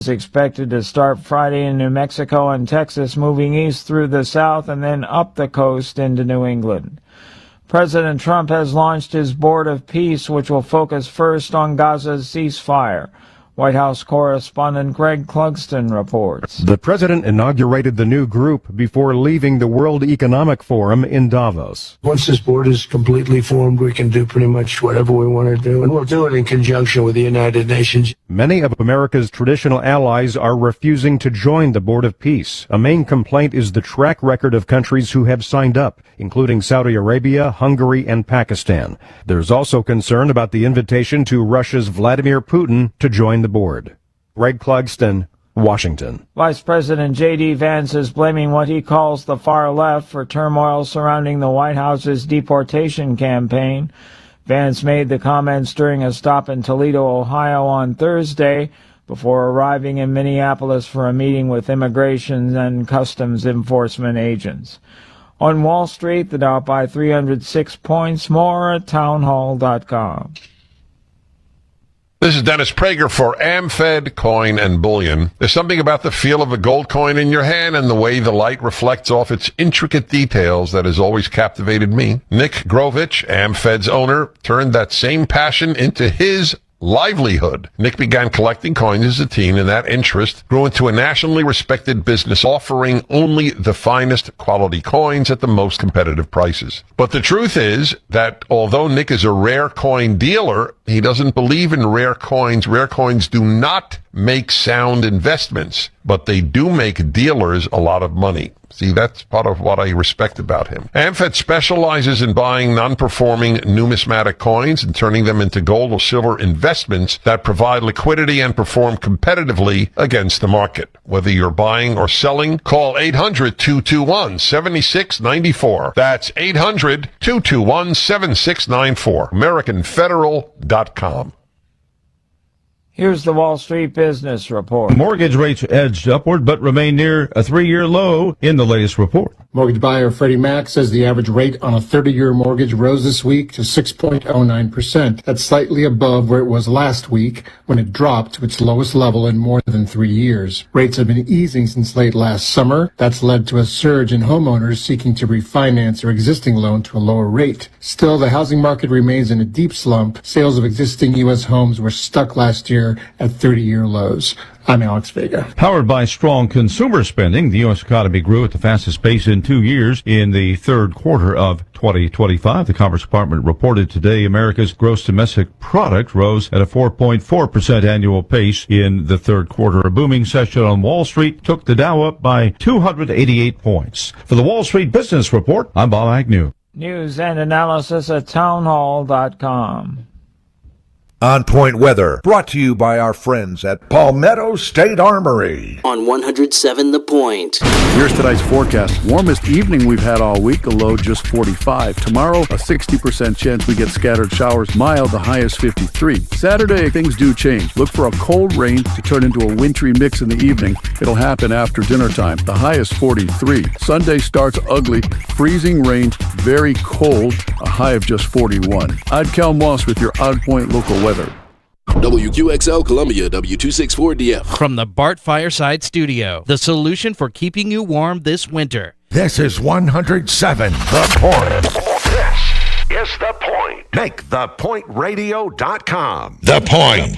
is expected to start Friday in New Mexico and Texas, moving east through the south and then up the coast into New England. President Trump has launched his Board of Peace, which will focus first on Gaza's ceasefire. White House correspondent Greg Clugston reports. The president inaugurated the new group before leaving the World Economic Forum in Davos. Once this board is completely formed, we can do pretty much whatever we want to do, and we'll do it in conjunction with the United Nations. Many of America's traditional allies are refusing to join the Board of Peace. A main complaint is the track record of countries who have signed up, including Saudi Arabia, Hungary, and Pakistan. There's also concern about the invitation to Russia's Vladimir Putin to join the board. Greg Clugston, Washington. Vice President J.D. Vance is blaming what he calls the far left for turmoil surrounding the White House's deportation campaign. Vance made the comments during a stop in Toledo, Ohio on Thursday before arriving in Minneapolis for a meeting with immigration and customs enforcement agents. On Wall Street, the Dow by 306 points, more at townhall.com. This is Dennis Prager for AmFed Coin and Bullion. There's something about the feel of a gold coin in your hand and the way the light reflects off its intricate details that has always captivated me. Nick Grovich, AmFed's owner, turned that same passion into his livelihood. Nick began collecting coins as a teen, and that interest grew into a nationally respected business offering only the finest quality coins at the most competitive prices. But the truth is that although Nick is a rare coin dealer, he doesn't believe in rare coins. Rare coins do not make sound investments, but they do make dealers a lot of money. See, that's part of what I respect about him. AmFed specializes in buying non-performing numismatic coins and turning them into gold or silver investments that provide liquidity and perform competitively against the market. Whether you're buying or selling, call 800-221-7694. That's 800-221-7694. AmericanFederal.com. Here's the Wall Street Business Report. Mortgage rates edged upward but remain near a 3-year low in the latest report. Mortgage buyer Freddie Mac says the average rate on a 30-year mortgage rose this week to 6.09%. That's slightly above where it was last week when it dropped to its lowest level in more than 3 years. Rates have been easing since late last summer. That's led to a surge in homeowners seeking to refinance their existing loan to a lower rate. Still, the housing market remains in a deep slump. Sales of existing U.S. homes were stuck last year at 30-year lows. I'm Alex Vega. Powered by strong consumer spending, the U.S. economy grew at the fastest pace in 2 years in the third quarter of 2025. The Commerce Department reported today America's gross domestic product rose at a 4.4% annual pace in the third quarter. A booming session on Wall Street took the Dow up by 288 points. For the Wall Street Business Report, I'm Bob Agnew. News and analysis at townhall.com. On Point Weather, brought to you by our friends at Palmetto State Armory. On 107 The Point. Here's tonight's forecast. Warmest evening we've had all week, a low just 45. Tomorrow, a 60% chance we get scattered showers, mild, the high is 53. Saturday, things do change. Look for a cold rain to turn into a wintry mix in the evening. It'll happen after dinner time. The high is 43. Sunday starts ugly, freezing rain, very cold, a high of just 41. I'm Cal Moss with your On Point local weather. WQXL Columbia, W264DF. From the Bart Fireside Studio, the solution for keeping you warm this winter. This is 107 The Point. This is The Point. Make thepointradio.com. The Point.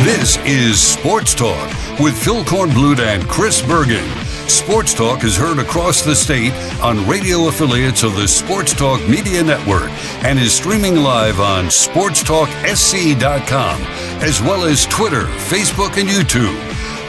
This is Sports Talk with Phil Kornblut and Chris Bergen. Sports Talk is heard across the state on radio affiliates of the Sports Talk Media Network and is streaming live on SportsTalkSC.com, as well as Twitter, Facebook, and YouTube.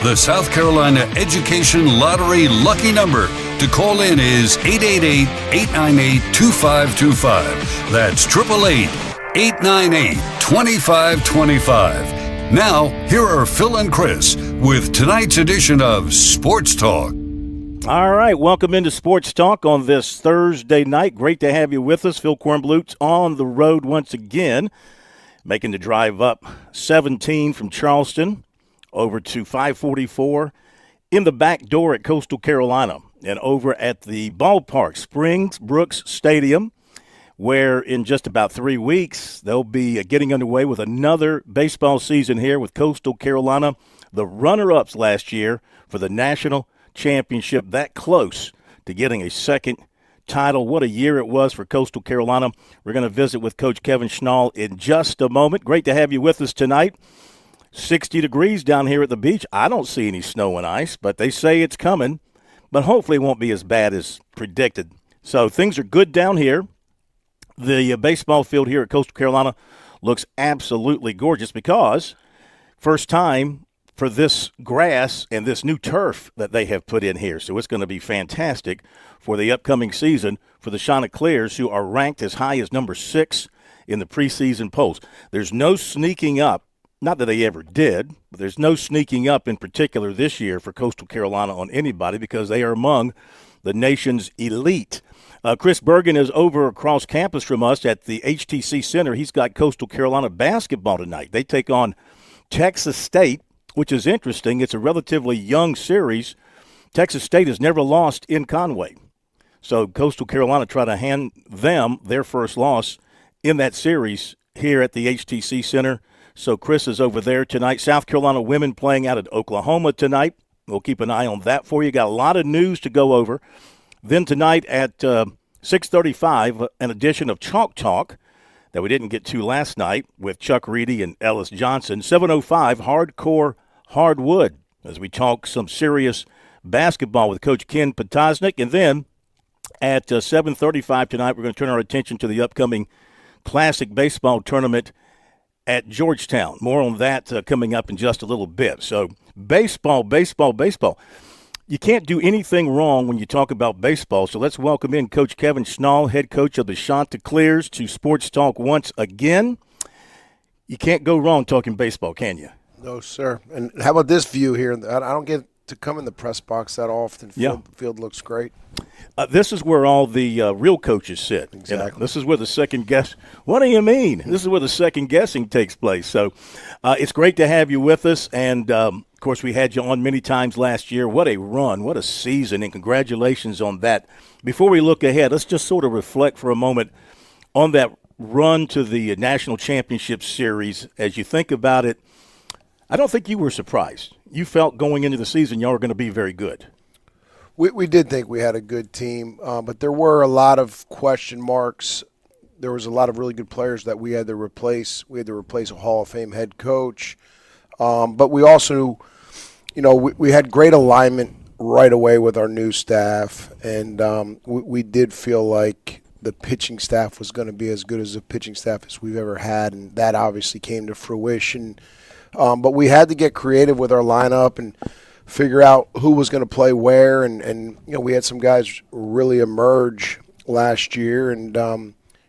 The South Carolina Education Lottery lucky number to call in is 888-898-2525. That's 888-898-2525. Now, here are Phil and Chris with tonight's edition of Sports Talk. All right, welcome into Sports Talk on this Thursday night. Great to have you with us. Phil Kornblut on the road once again, making the drive up 17 from Charleston over to 544 in the back door at Coastal Carolina and over at the ballpark, Springs Brooks Stadium, where in just about 3 weeks they'll be getting underway with another baseball season here with Coastal Carolina, the runner-ups last year for the national championship, that close to getting a second title. What a year it was for Coastal Carolina. We're going to visit with Coach Kevin Schnall in just a moment. Great to have you with us tonight. 60 degrees down here at the beach. I don't see any snow and ice, but they say it's coming, but hopefully it won't be as bad as predicted. So things are good down here. The baseball field here at Coastal Carolina looks absolutely gorgeous because first time for this grass and this new turf that they have put in here. So it's going to be fantastic for the upcoming season for the Chanticleers, who are ranked as high as number 6 in the preseason polls. There's no sneaking up, not that they ever did, but there's no sneaking up in particular this year for Coastal Carolina on anybody because they are among the nation's elite. Chris Bergen is over across campus from us at the HTC Center. He's got Coastal Carolina basketball tonight. They take on Texas State, which is interesting. It's a relatively young series. Texas State has never lost in Conway. So Coastal Carolina try to hand them their first loss in that series here at the HTC Center. So Chris is over there tonight. South Carolina women playing out at Oklahoma tonight. We'll keep an eye on that for you. Got a lot of news to go over. Then tonight at 6:35, an edition of Chalk Talk that we didn't get to last night with Chuck Reedy and Ellis Johnson. 7:05, Hardcore Hardwood, as we talk some serious basketball with Coach Ken Potosnik. And then at 7:35 tonight, we're going to turn our attention to the upcoming Classic Baseball Tournament at Georgetown. More on that coming up in just a little bit. So baseball. You can't do anything wrong when you talk about baseball. So let's welcome in Coach Kevin Schnall, head coach of the Chanticleers, to Sports Talk once again. You can't go wrong talking baseball, can you? No, sir. And how about this view here? I don't get to come in the press box that often. Field looks great. This is where all the real coaches sit. Exactly. You know, this is where the second guess. What do you mean? This is where the second guessing takes place. So it's great to have you with us. And, of course, we had you on many times last year. What a run. What a season. And congratulations on that. Before we look ahead, let's just sort of reflect for a moment on that run to the National Championship Series. As you think about it, I don't think you were surprised. You felt going into the season y'all were going to be very good. We did think we had a good team, but there were a lot of question marks. There was a lot of really good players that we had to replace. We had to replace a Hall of Fame head coach. But we also, we had great alignment right away with our new staff, and we did feel like the pitching staff was going to be as good as the pitching staff as we've ever had, and that obviously came to fruition. But we had to get creative with our lineup and figure out who was going to play where, and we had some guys really emerge last year, and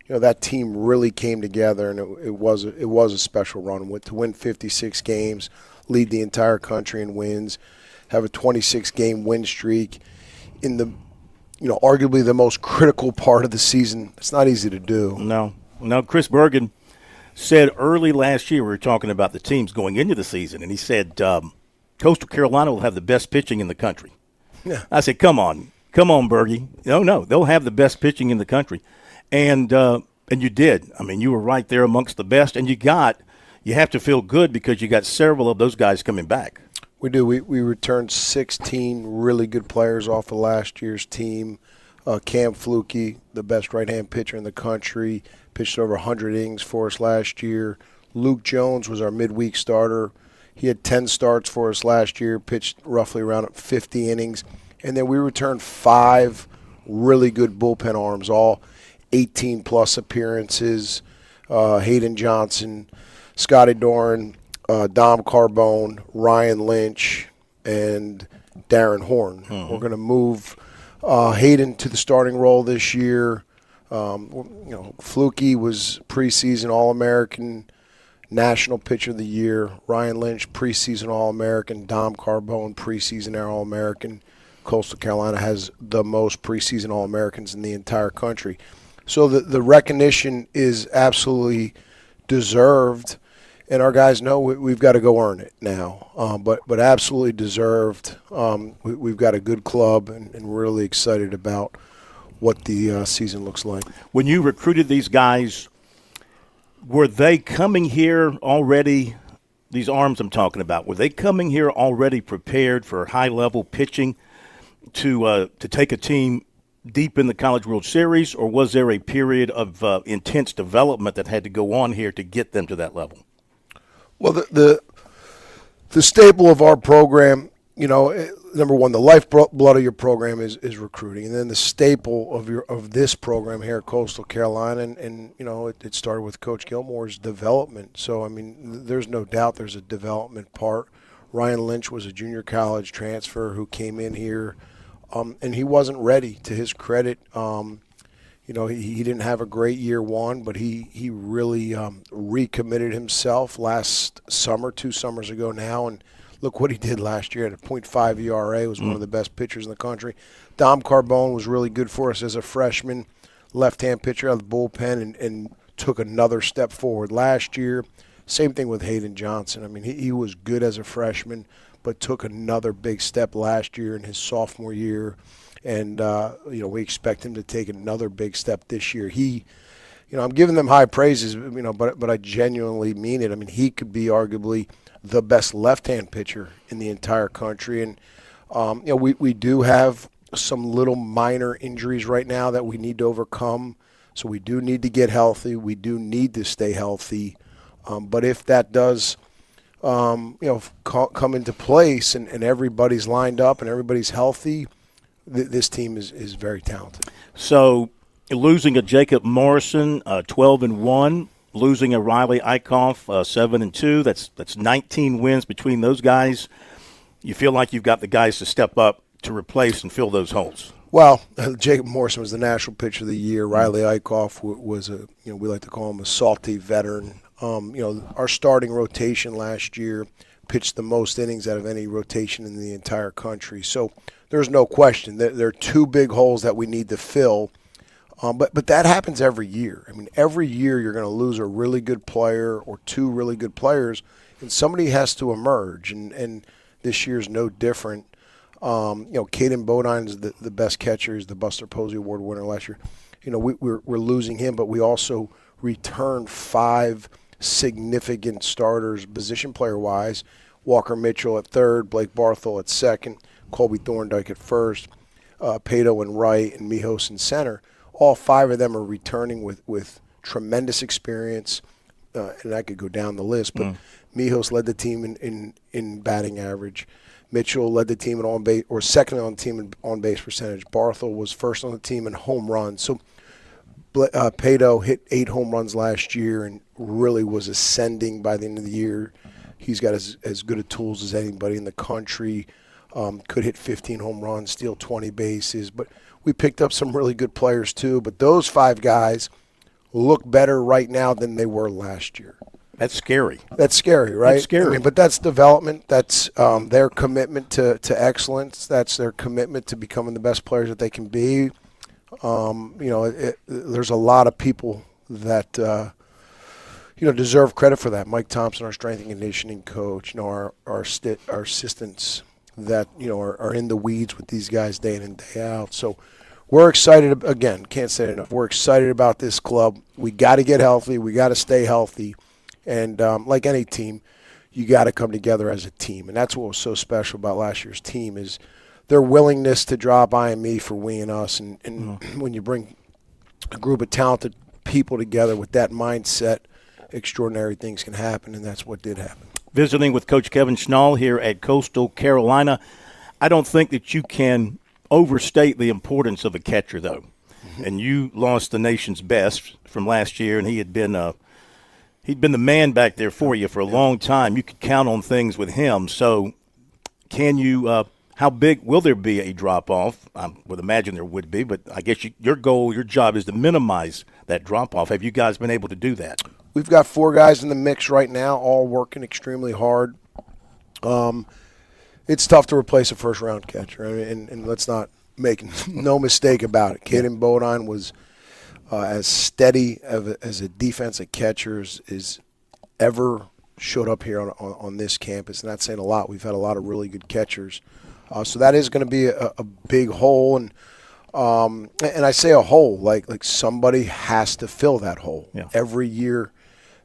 that team really came together, and it was a special run. To win 56 games, lead the entire country in wins, have a 26-game win streak in the arguably the most critical part of the season. It's not easy to do. No. Chris Bergen said early last year, we were talking about the teams going into the season, and he said Coastal Carolina will have the best pitching in the country. Yeah. I said, come on, Bergie. No, they'll have the best pitching in the country. And you did. I mean, you were right there amongst the best, and you have to feel good because you got several of those guys coming back. We do. We returned 16 really good players off of last year's team. Cam Fluke, the best right-hand pitcher in the country, pitched over 100 innings for us last year. Luke Jones was our midweek starter. He had 10 starts for us last year, pitched roughly around 50 innings. And then we returned 5 really good bullpen arms, all 18-plus appearances. Hayden Johnson, Scotty Doran, Dom Carbone, Ryan Lynch, and Darren Horn. Mm-hmm. We're going to move Hayden to the starting role this year. Fluke was preseason All-American, National Pitcher of the Year. Ryan Lynch, preseason All-American. Dom Carbone, preseason All-American. Coastal Carolina has the most preseason All-Americans in the entire country. So the recognition is absolutely deserved, and our guys know we've got to go earn it now. But absolutely deserved. We've got a good club, and really excited about what the season looks like. When you recruited these guys, were they coming here already, these arms I'm talking about, were they coming here already prepared for high-level pitching to take a team deep in the College World Series, or was there a period of intense development that had to go on here to get them to that level? Well, the staple of our program, number one, the lifeblood of your program is recruiting, and then the staple of this program here at Coastal Carolina, and it started with Coach Gilmore's development. So I mean, there's no doubt there's a development part. Ryan Lynch was a junior college transfer who came in here, and he wasn't ready. To his credit, he didn't have a great year one, but he really recommitted himself last summer, 2 summers ago now, and look what he did last year at a .5 ERA. Was one of the best pitchers in the country. Dom Carbone was really good for us as a freshman, left-hand pitcher out of the bullpen, and took another step forward last year. Same thing with Hayden Johnson. I mean, he was good as a freshman, but took another big step last year in his sophomore year. And, we expect him to take another big step this year. I'm giving them high praises, but I genuinely mean it. I mean, he could be arguably the best left-hand pitcher in the entire country. And, we do have some little minor injuries right now that we need to overcome. So we do need to get healthy. We do need to stay healthy. But if that does, come into place and everybody's lined up and everybody's healthy, this team is very talented. So losing a Jacob Morrison, 12-1, losing a Riley Eichhoff, 7-2, that's 19 wins between those guys. You feel like you've got the guys to step up to replace and fill those holes. Well, Jacob Morrison was the National Pitcher of the Year. Riley Eichhoff was we like to call him a salty veteran. Our starting rotation last year pitched the most innings out of any rotation in the entire country. So there's no question that there are 2 big holes that we need to fill. But that happens every year. I mean, every year you're going to lose a really good player or 2 really good players, and somebody has to emerge. And this year's no different. Caden Bodine is the best catcher. He's the Buster Posey Award winner last year. We're losing him, but we also returned 5 significant starters, position player-wise. Walker Mitchell at third, Blake Barthel at second, Colby Thorndike at first, Pato and right, and Mijos in center. All 5 of them are returning with tremendous experience, and I could go down the list, but Mijos led the team in batting average. Mitchell led the team in on base, or second on the team in on base percentage. Barthel was first on the team in home runs. So Pato hit 8 home runs last year and really was ascending by the end of the year. He's got as good a tools as anybody in the country. Could hit 15 home runs, steal 20 bases. But we picked up some really good players too. But those 5 guys look better right now than they were last year. That's scary. That's scary, right? That's scary. I mean, but that's development. That's their commitment to excellence. That's their commitment to becoming the best players that they can be. There's a lot of people that deserve credit for that. Mike Thompson, our strength and conditioning coach, our assistants that are in the weeds with these guys day in and day out. So we're excited. Again, can't say it enough. We're excited about this club. We got to get healthy. We got to stay healthy. And like any team, you got to come together as a team. And that's what was so special about last year's team is their willingness to drop IME for we and us. And when you bring a group of talented people together with that mindset, extraordinary things can happen, and that's what did happen. Visiting with Coach Kevin Schnall here at Coastal Carolina. I don't think that you can overstate the importance of a catcher, though. And you lost the nation's best from last year, and he'd been the man back there for you for a long time. You could count on things with him. So can you how big will there be a drop-off? I would imagine there would be, but I guess your goal, your job is to minimize that drop-off. Have you guys been able to do that? We've got 4 guys in the mix right now, all working extremely hard. It's tough to replace a first-round catcher, and let's not make no mistake about it. Caden Bodine was as steady as a defensive catcher as ever showed up here on this campus, and that's saying a lot. We've had a lot of really good catchers. So that is going to be a big hole, and And I say a hole, like somebody has to fill that hole. Yeah. Every year,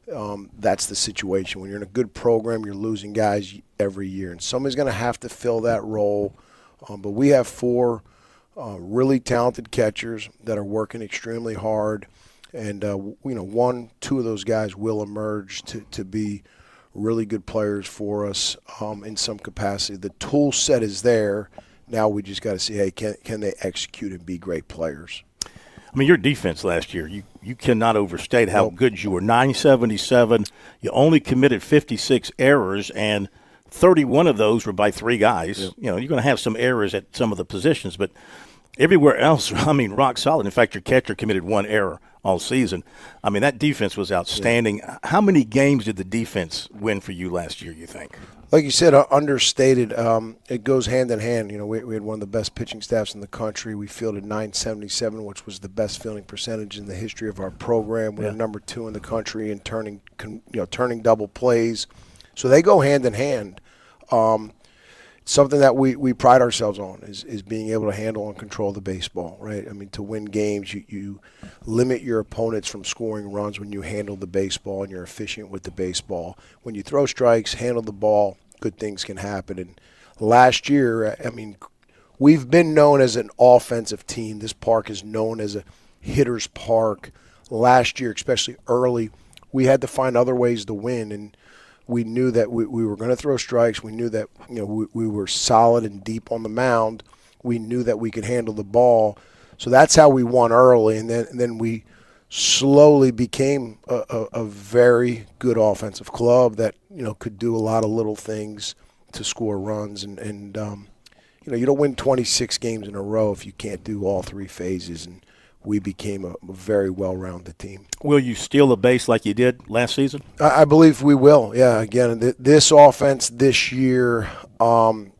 that's the situation. When you're in a good program, you're losing guys every year, and somebody's going to have to fill that role. But we have 4 really talented catchers that are working extremely hard, and 1, 2 of those guys will emerge to be really good players for us in some capacity. The tool set is there. Now we just got to see, hey, can they execute and be great players? I mean, your defense last year, you cannot overstate how good you were. 977. You only committed 56 errors, and 31 of those were by 3 guys. Yep. You're going to have some errors at some of the positions, but everywhere else, I mean, rock solid. In fact, your catcher committed 1 error all season. I mean, that defense was outstanding. Yeah. How many games did the defense win for you last year, you think? Like you said, understated. It goes hand in hand. We had one of the best pitching staffs in the country. We fielded 977, which was the best fielding percentage in the history of our program. We were number 2 in the country in turning double plays. So they go hand in hand. Something that we pride ourselves on is being able to handle and control the baseball, right? I mean, to win games, you limit your opponents from scoring runs when you handle the baseball and you're efficient with the baseball. When you throw strikes, handle the ball, good things can happen. And last year, I mean, we've been known as an offensive team. This park is known as a hitter's park. Last year, especially early, we had to find other ways to win, and we knew that we were going to throw strikes. We knew that we were solid and deep on the mound. We knew that we could handle the ball. So that's how we won early, and then we slowly became a very good offensive club that could do a lot of little things to score runs. And you don't win 26 games in a row if you can't do all 3 phases. And we became a very well-rounded team. Will you steal a base like you did last season? I believe we will, yeah. Again, this offense this year, again,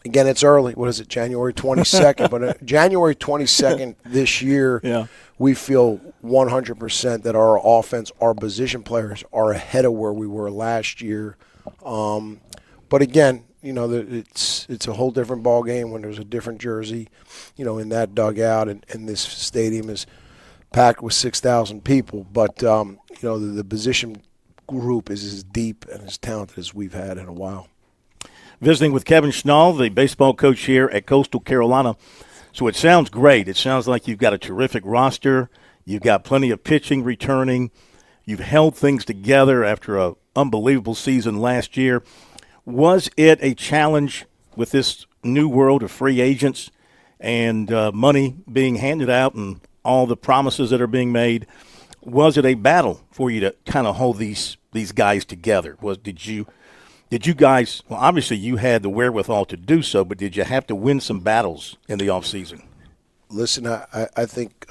it's early. What is it, January 22nd? But January 22nd this year, we feel 100% that our offense, our position players are ahead of where we were last year. But again, it's a whole different ball game when there's a different jersey, in that dugout, and this stadium is packed with 6,000 people. But the position group is as deep and as talented as we've had in a while. Visiting with Kevin Schnall, the baseball coach here at Coastal Carolina. So it sounds great. It sounds like you've got a terrific roster. You've got plenty of pitching returning. You've held things together after an unbelievable season last year. Was it a challenge with this new world of free agents and money being handed out and all the promises that are being made? Was it a battle for you to kind of hold these guys together? Did you guys, well, obviously you had the wherewithal to do so, but did you have to win some battles in the offseason? Listen, I think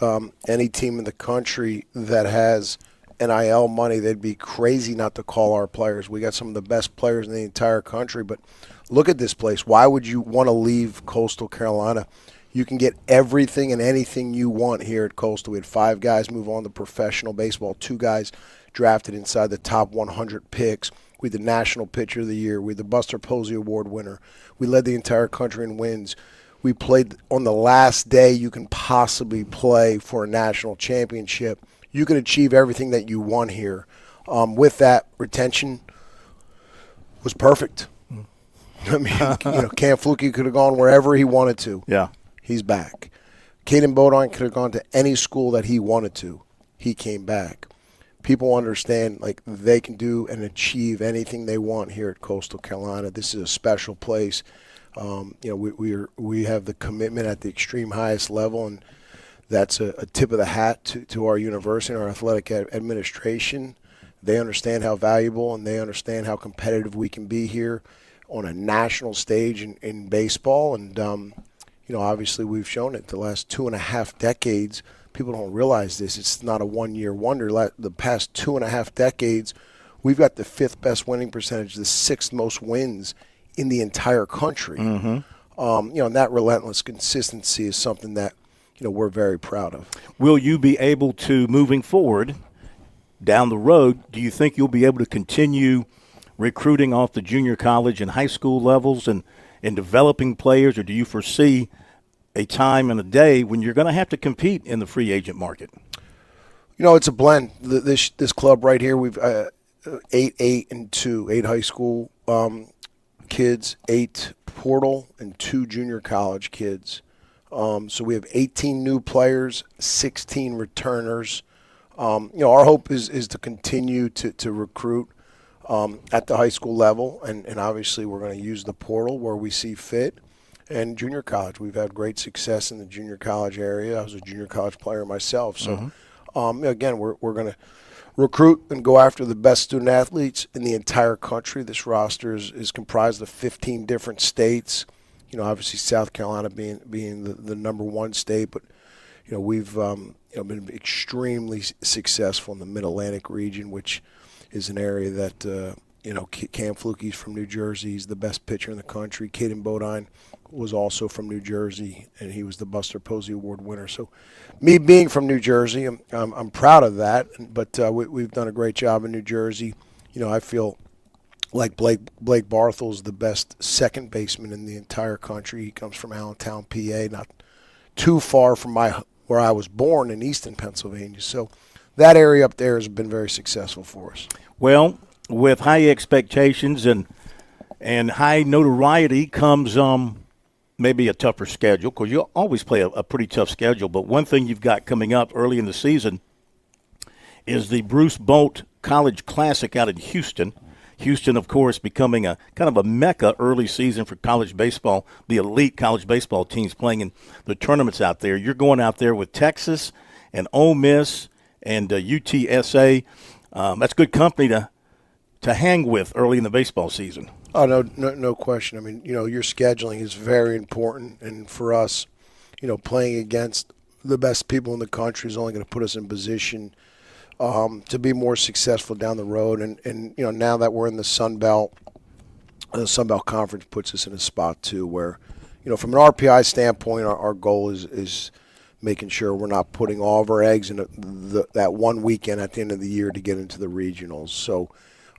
any team in the country that has NIL money, they'd be crazy not to call our players. We got some of the best players in the entire country, but look at this place. Why would you want to leave Coastal Carolina? You can get everything and anything you want here at Coastal. We had 5 guys move on to professional baseball, 2 guys drafted inside the top 100 picks. We had the National Pitcher of the Year. We had the Buster Posey Award winner. We led the entire country in wins. We played on the last day you can possibly play for a national championship. You can achieve everything that you want here. With that, retention was perfect. I mean, Cam Flukie could have gone wherever he wanted to. Yeah. He's back. Caden Bodine could have gone to any school that he wanted to. He came back. People understand, they can do and achieve anything they want here at Coastal Carolina. This is a special place. We have the commitment at the extreme highest level, and that's a tip of the hat to our university and our athletic administration. They understand how valuable and they understand how competitive we can be here on a national stage in baseball. And, obviously we've shown it the last 2.5 decades. People don't realize this. It's not a one-year wonder. The past 2.5 decades, we've got the 5th best winning percentage, the 6th most wins in the entire country. Mm-hmm. And that relentless consistency is something that, we're very proud of. Will you be able to, moving forward down the road, do you think you'll be able to continue recruiting off the junior college and high school levels and developing players, or do you foresee a time and a day when you're going to have to compete in the free agent market? You know, it's a blend. This club right here, we've 8 and 2, 8 high school kids, 8 portal, and 2 junior college kids. So we have 18 new players, 16 returners. You know, our hope is to continue to recruit at the high school level, and obviously we're going to use the portal where we see fit. And junior college, we've had great success in the junior college area. I was a junior college player myself, so again, we're going to recruit and go after the best student athletes in the entire country. This roster is comprised of 15 different states. You know, obviously South Carolina being the number one state, but you know we've been extremely successful in the Mid-Atlantic region, which is an area that Cam Fluke's from New Jersey. He's the best pitcher in the country. Caden Bodine was also from New Jersey, and he was the Buster Posey Award winner. So, me being from New Jersey, I'm proud of that. But we've done a great job in New Jersey. You know, I feel like Blake Barthel's the best second baseman in the entire country. He comes from Allentown, PA, not too far from where I was born in Easton, Pennsylvania. So, that area up there has been very successful for us. Well, with high expectations and high notoriety comes maybe a tougher schedule, because you always play a pretty tough schedule. But one thing you've got coming up early in the season is the Bruce Bolt College Classic out in Houston. Houston, of course, becoming a kind of a mecca early season for college baseball, the elite college baseball teams playing in the tournaments out there. You're going out there with Texas and Ole Miss and UTSA. That's good company to hang with early in the baseball season. Oh, no question. I mean, you know, your scheduling is very important, and for us, you know, playing against the best people in the country is only going to put us in position to be more successful down the road. And you know, now that we're in the Sun Belt Conference puts us in a spot too where, you know, from an RPI standpoint, our goal is making sure we're not putting all of our eggs in that one weekend at the end of the year to get into the regionals. So,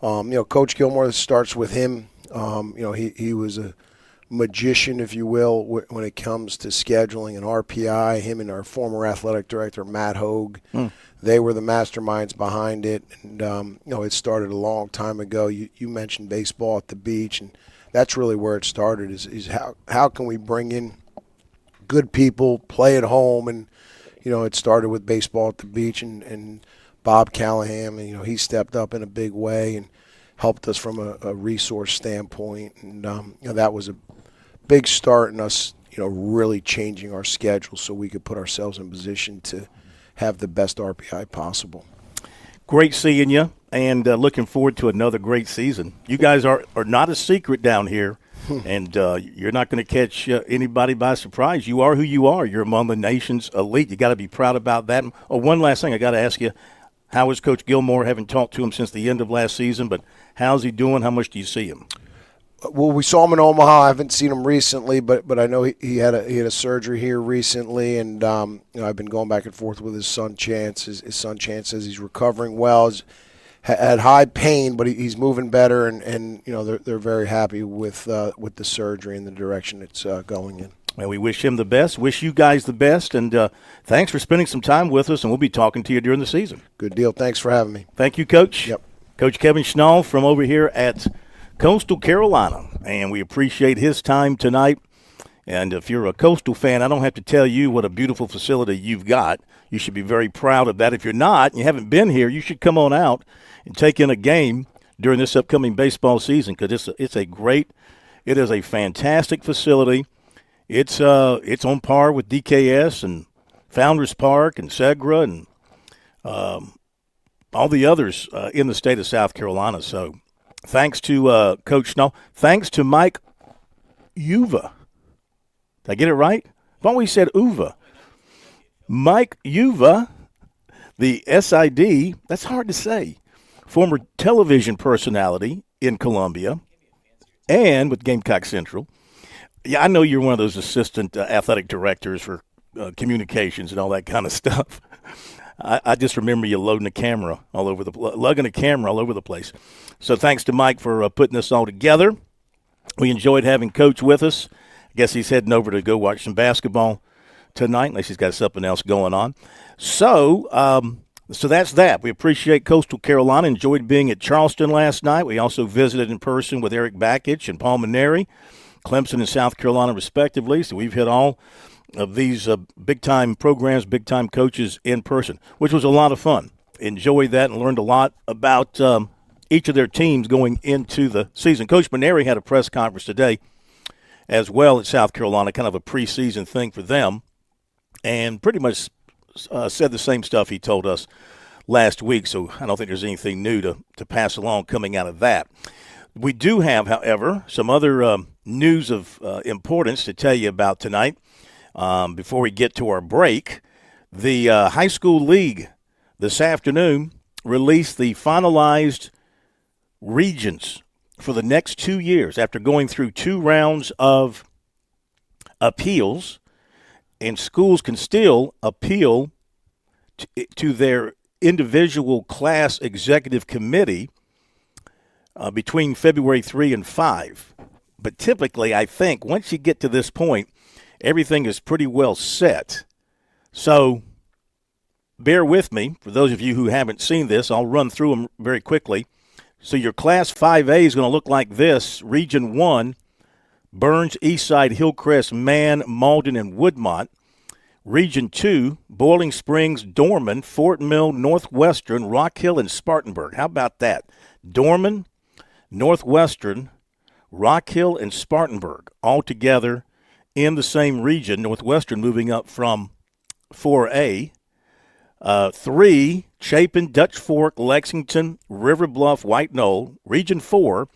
you know, Coach Gilmore, starts with him. You know, he was a magician, if you will, when it comes to scheduling and RPI. Him and our former athletic director, Matt Hogue, they were the masterminds behind it. And, you know, it started a long time ago. You mentioned baseball at the beach, and that's really where it started is how can we bring in good people, play at home. And, you know, it started with baseball at the beach and Bob Callahan, and, you know, he stepped up in a big way and helped us from a resource standpoint. And, you know, that was a big start in us, you know, really changing our schedule so we could put ourselves in position to have the best RPI possible. Great seeing you, and looking forward to another great season. You guys are not a secret down here, and you're not going to catch anybody by surprise. You are who you are. You're among the nation's elite. You got to be proud about that. Oh, one last thing I got to ask you. How is Coach Gilmore? Haven't talked to him since the end of last season, but how's he doing? How much do you see him? Well, we saw him in Omaha. I haven't seen him recently, but I know he had a surgery here recently, and you know, I've been going back and forth with his son Chance. His son Chance says he's recovering well. He's had high pain, but he's moving better, and you know they're very happy with the surgery and the direction it's going in. Well, we wish him the best. Wish you guys the best, and thanks for spending some time with us. And we'll be talking to you during the season. Good deal. Thanks for having me. Thank you, Coach. Yep. Coach Kevin Schnall from over here at Coastal Carolina, and we appreciate his time tonight. And if you're a Coastal fan, I don't have to tell you what a beautiful facility you've got. You should be very proud of that. If you're not, and you haven't been here, you should come on out and take in a game during this upcoming baseball season, because it is a fantastic facility. It's on par with DKS and Founders Park and Segra and all the others in the state of South Carolina. So thanks to Coach Schnall. Thanks to Mike Uva. Did I get it right? I've always said Uva. Mike Uva, the SID, that's hard to say, former television personality in Columbia and with Gamecock Central. Yeah, I know you're one of those assistant athletic directors for communications and all that kind of stuff. I just remember you lugging a camera all over the place. So thanks to Mike for putting this all together. We enjoyed having Coach with us. guess he's heading over to go watch some basketball tonight, unless he's got something else going on. So that's that. We appreciate Coastal Carolina. Enjoyed being at Charleston last night. We also visited in person with Eric Bakich and Paul Maneri, Clemson and South Carolina, respectively. So we've hit all of these big-time programs, big-time coaches in person, which was a lot of fun. Enjoyed that and learned a lot about each of their teams going into the season. Coach Maneri had a press conference today as well at South Carolina, kind of a preseason thing for them, and pretty much said the same stuff he told us last week, so I don't think there's anything new to pass along coming out of that. We do have, however, some other news of importance to tell you about tonight. Before we get to our break, the high school league this afternoon released the finalized regions for the next 2 years after going through 2 rounds of appeals, and schools can still appeal to their individual class executive committee between February 3 and 5. But typically, I think once you get to this point, everything is pretty well set. So bear with me. For those of you who haven't seen this, I'll run through them very quickly. So your Class 5A is going to look like this. Region 1, Burns, Eastside, Hillcrest, Man, Malden, and Woodmont. Region 2, Boiling Springs, Dorman, Fort Mill, Northwestern, Rock Hill, and Spartanburg. How about that? Dorman, Northwestern, Rock Hill, and Spartanburg all together in the same region. Northwestern moving up from 4A. 3, Chapin, Dutch Fork, Lexington, River Bluff, White Knoll. Region 4,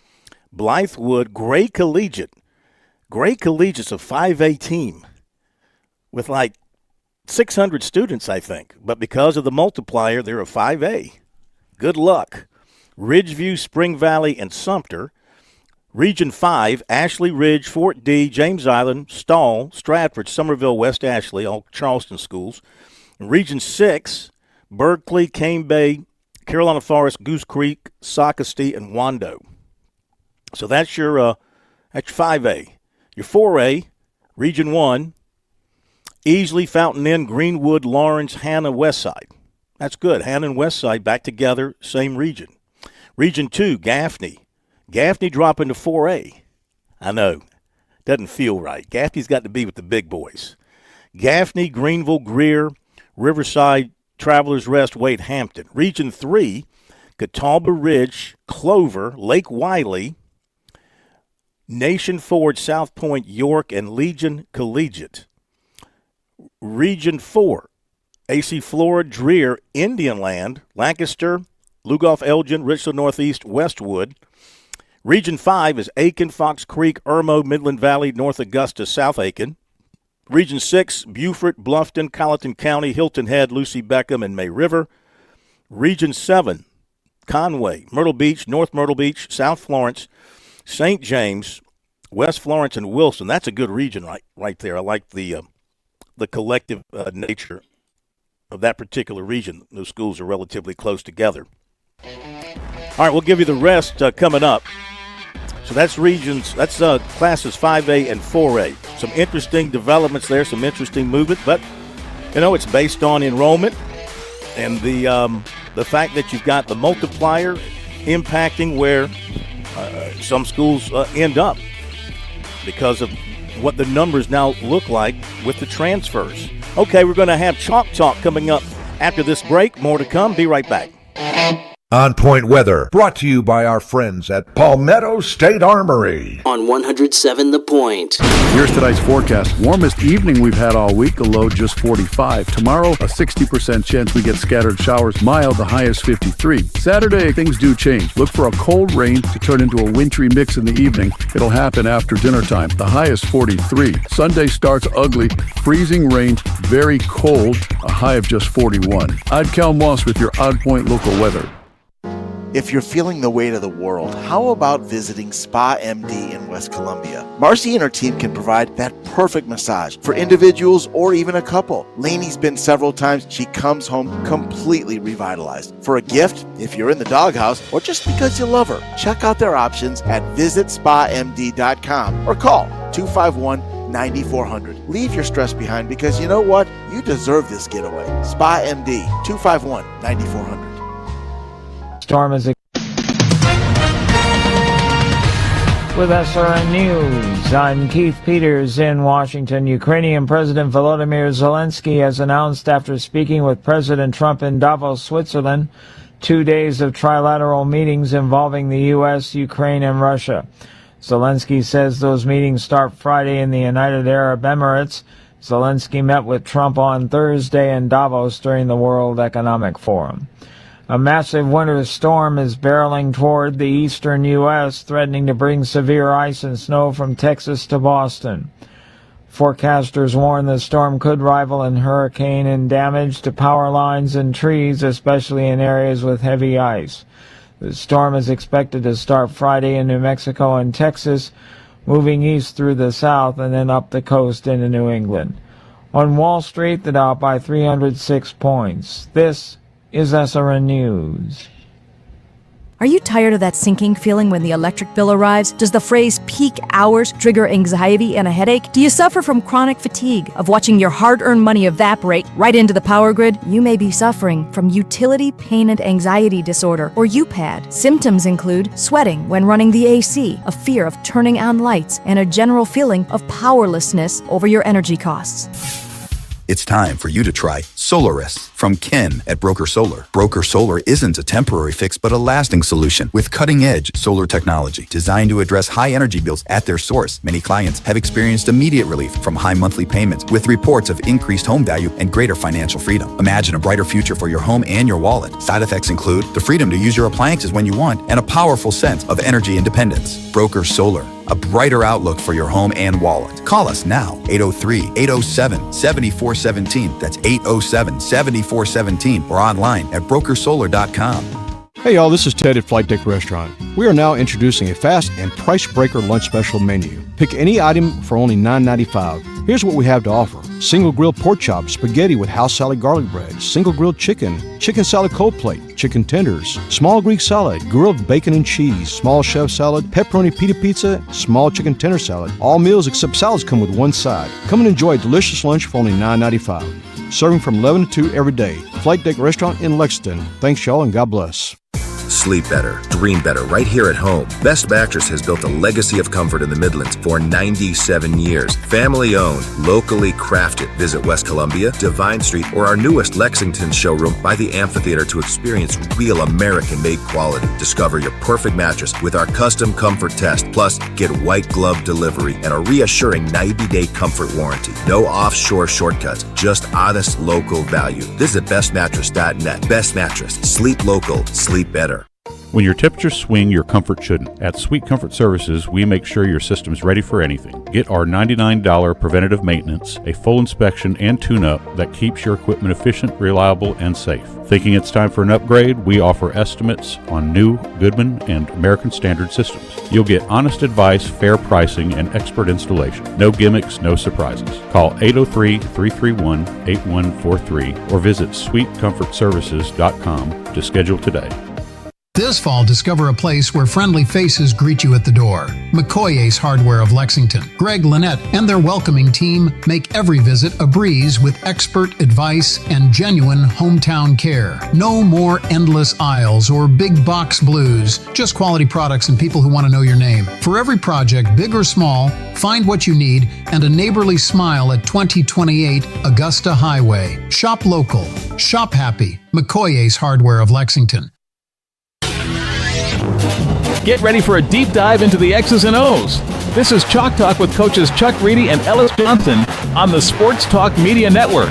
Blythewood, Gray Collegiate. Gray Collegiate's a 5A team with like 600 students, I think. But because of the multiplier, they're a 5A. Good luck. Ridgeview, Spring Valley, and Sumter. Region 5, Ashley Ridge, Fort D, James Island, Stall, Stratford, Somerville, West Ashley, all Charleston schools. Region 6, Berkeley, Cane Bay, Carolina Forest, Goose Creek, Socastee, and Wando. So that's your 5A. Your 4A, Region 1, Easley, Fountain Inn, Greenwood, Lawrence, Hanna, Westside. That's good. Hanna and Westside back together, same region. Region 2, Gaffney. Gaffney dropping to 4A. I know. Doesn't feel right. Gaffney's got to be with the big boys. Gaffney, Greenville, Greer, Riverside, Travelers Rest, Wade, Hampton. Region 3, Catawba Ridge, Clover, Lake Wiley, Nation Ford, South Point, York, and Legion Collegiate. Region 4, AC Flora, Dreer, Indianland, Lancaster, Lugoff, Elgin, Richland Northeast, Westwood. Region 5 is Aiken, Fox Creek, Irmo, Midland Valley, North Augusta, South Aiken. Region 6, Beaufort, Bluffton, Colleton County, Hilton Head, Lucy Beckham, and May River. Region 7, Conway, Myrtle Beach, North Myrtle Beach, South Florence, St. James, West Florence, and Wilson. That's a good region right there. I like the collective nature of that particular region. Those schools are relatively close together. All right, we'll give you the rest coming up. So that's regions, that's classes 5A and 4A. Some interesting developments there, some interesting movement, but, it's based on enrollment and the fact that you've got the multiplier impacting where some schools end up because of what the numbers now look like with the transfers. Okay, we're going to have Chalk Talk coming up after this break. More to come. Be right back. On Point Weather, brought to you by our friends at Palmetto State Armory. On 107 The Point. Here's tonight's forecast. Warmest evening we've had all week, a low just 45. Tomorrow, a 60% chance we get scattered showers, mild, the high is 53. Saturday, things do change. Look for a cold rain to turn into a wintry mix in the evening. It'll happen after dinner time. The high is 43. Sunday starts ugly, freezing rain, very cold, a high of just 41. I'm Cal Moss with your Odd Point local weather. If you're feeling the weight of the world, how about visiting Spa MD in West Columbia? Marcy and her team can provide that perfect massage for individuals or even a couple. Lainey's been several times. She comes home completely revitalized. For a gift, if you're in the doghouse, or just because you love her, check out their options at visitspamd.com or call 251 251-9400. Leave your stress behind because you know what? You deserve this getaway. Spa MD, 251-9400. Storm is with SRN News. I'm Keith Peters in Washington. Ukrainian President Volodymyr Zelensky has announced after speaking with President Trump in Davos, Switzerland, 2 days of trilateral meetings involving the U.S., Ukraine, and Russia. Zelensky says those meetings start Friday in the United Arab Emirates. Zelensky met with Trump on Thursday in Davos during the World Economic Forum. A massive winter storm is barreling toward the eastern U.S., threatening to bring severe ice and snow from Texas to Boston. Forecasters warn the storm could rival in hurricane in damage to power lines and trees, especially in areas with heavy ice. The storm is expected to start Friday in New Mexico and Texas, moving east through the south and then up the coast into New England. On Wall Street, the Dow by 306 points. This is SRN News. Are you tired of that sinking feeling when the electric bill arrives? Does the phrase peak hours trigger anxiety and a headache? Do you suffer from chronic fatigue of watching your hard-earned money evaporate right into the power grid? You may be suffering from utility pain and anxiety disorder, or UPAD. Symptoms include sweating when running the AC, a fear of turning on lights, and a general feeling of powerlessness over your energy costs. It's time for you to try Solarist from Ken at Broker Solar. Broker Solar isn't a temporary fix, but a lasting solution with cutting-edge solar technology designed to address high energy bills at their source. Many clients have experienced immediate relief from high monthly payments with reports of increased home value and greater financial freedom. Imagine a brighter future for your home and your wallet. Side effects include the freedom to use your appliances when you want and a powerful sense of energy independence. Broker Solar, a brighter outlook for your home and wallet. Call us now, 803-807-7417. That's 807-7417 or online at brokersolar.com. Hey y'all, this is Ted at Flight Deck Restaurant. We are now introducing a fast and price breaker lunch special menu. Pick any item for only $9.95. Here's what we have to offer. Single grilled pork chop, spaghetti with house salad garlic bread, single grilled chicken, chicken salad cold plate, chicken tenders, small Greek salad, grilled bacon and cheese, small chef salad, pepperoni pita pizza, small chicken tender salad. All meals except salads come with one side. Come and enjoy a delicious lunch for only $9.95. Serving from 11 to 2 every day. Flight Deck Restaurant in Lexington. Thanks y'all and God bless. Sleep better, dream better right here at home. Best Mattress has built a legacy of comfort in the Midlands for 97 years. Family owned, locally crafted. Visit West Columbia, Devine Street, or our newest Lexington showroom by the amphitheater to experience real American-made quality. Discover your perfect mattress with our custom comfort test. Plus, get white glove delivery and a reassuring 90-day comfort warranty. No offshore shortcuts, just honest local value. Visit bestmattress.net. Best Mattress. Sleep local. Sleep better. When your temperatures swing, your comfort shouldn't. At Sweet Comfort Services, we make sure your system's ready for anything. Get our $99 preventative maintenance, a full inspection and tune-up that keeps your equipment efficient, reliable, and safe. Thinking it's time for an upgrade? We offer estimates on new Goodman and American Standard systems. You'll get honest advice, fair pricing, and expert installation. No gimmicks, no surprises. Call 803-331-8143 or visit sweetcomfortservices.com to schedule today. This fall, discover a place where friendly faces greet you at the door. McCoy's Hardware of Lexington. Greg Lynette and their welcoming team make every visit a breeze with expert advice and genuine hometown care. No more endless aisles or big box blues. Just quality products and people who want to know your name. For every project, big or small, find what you need and a neighborly smile at 2028 Augusta Highway. Shop local. Shop happy. McCoy's Hardware of Lexington. Get ready for a deep dive into the X's and O's. This is Chalk Talk with coaches Chuck Reedy and Ellis Johnson on the Sports Talk Media Network.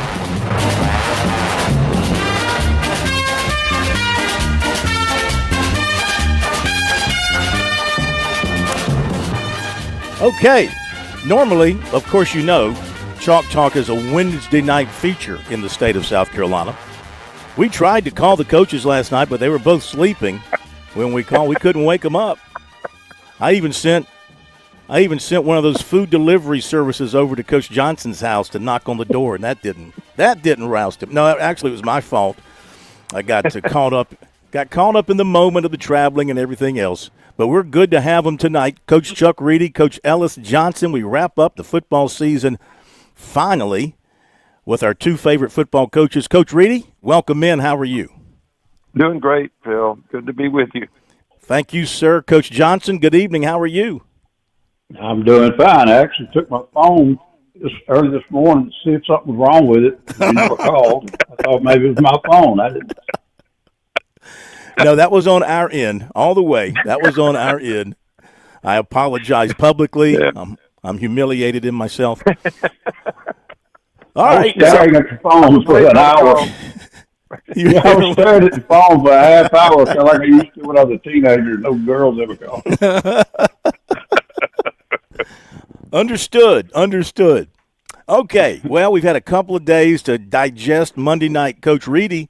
Okay, normally, of course you know, Chalk Talk is a Wednesday night feature in the state of South Carolina. We tried to call the coaches last night, but they were both sleeping. When we called, we couldn't wake them up. I even sent one of those food delivery services over to Coach Johnson's house to knock on the door, and that didn't rouse him. No, actually, it was my fault. I got caught up Got caught up in the moment of the traveling and everything else. But we're good to have them tonight. Coach Chuck Reedy, Coach Ellis Johnson. We wrap up the football season finally with our two favorite football coaches. Coach Reedy, welcome in. How are you? Doing great, Phil. Good to be with you. Thank you, sir. Coach Johnson, good evening. How are you? I'm doing fine. I actually took my phone early this morning to see if something was wrong with it. I never called. I thought maybe it was my phone. I didn't. No, that was on our end, all the way. That was on our end. I apologize publicly. Yeah. I'm humiliated in myself. All I right. was staring at the phone for an hour. I was staring at the phone for a half hour, so like I used to when I was a teenager. No girls ever called. Understood. Okay, well, we've had a couple of days to digest Monday night, Coach Reedy,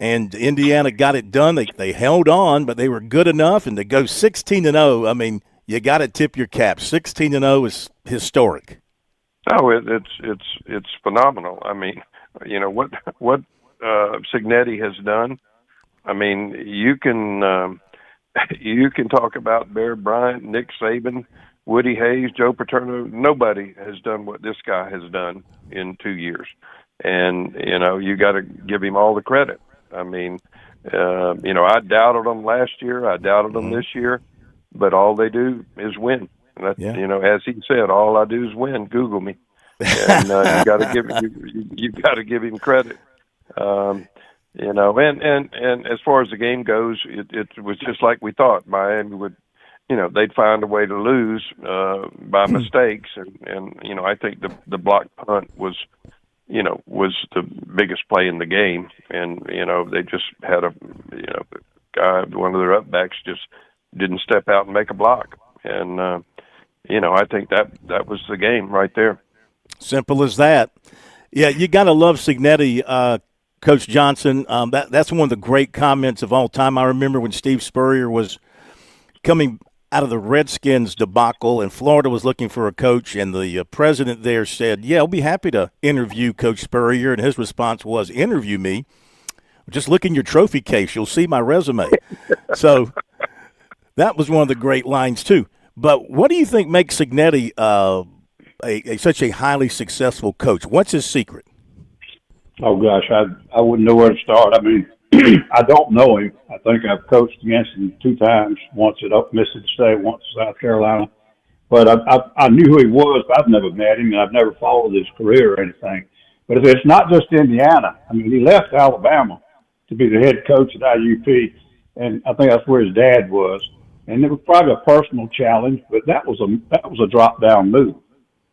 and Indiana got it done. They held on, but they were good enough, and to go 16-0, I mean, you got to tip your cap. 16-0 is historic. Oh, it's phenomenal. I mean, you know what Signetti has done. I mean, you can talk about Bear Bryant, Nick Saban, Woody Hayes, Joe Paterno. Nobody has done what this guy has done in 2 years, and you know you got to give him all the credit. I mean, you know, I doubted them last year. I doubted them this year, but all they do is win. And that's, you know, as he said, all I do is win. Google me, and you got to give him credit. You know, and as far as the game goes, it was just like we thought. Miami would, you know, they'd find a way to lose by mistakes, and you know, I think the block punt was the biggest play in the game, and you know, they just had one of their upbacks just didn't step out and make a block, and you know, I think that was the game right there. Simple as that. Yeah, you got to love Signetti, Coach Johnson. That's one of the great comments of all time. I remember when Steve Spurrier was coming out of the Redskins debacle and Florida was looking for a coach, and the president there said, yeah, I'll be happy to interview Coach Spurrier, and his response was, interview me? Just look in your trophy case. You'll see my resume. So that was one of the great lines, too. But what do you think makes Signetti such a highly successful coach? What's his secret? Oh, gosh, I wouldn't know where to start. I mean, I don't know him. I think I've coached against him 2 times, once at Mississippi State, once at South Carolina. But I knew who he was, but I've never met him, and I've never followed his career or anything. But if it's not just Indiana, I mean, he left Alabama to be the head coach at IUP, and I think that's where his dad was. And it was probably a personal challenge, but that was a drop-down move.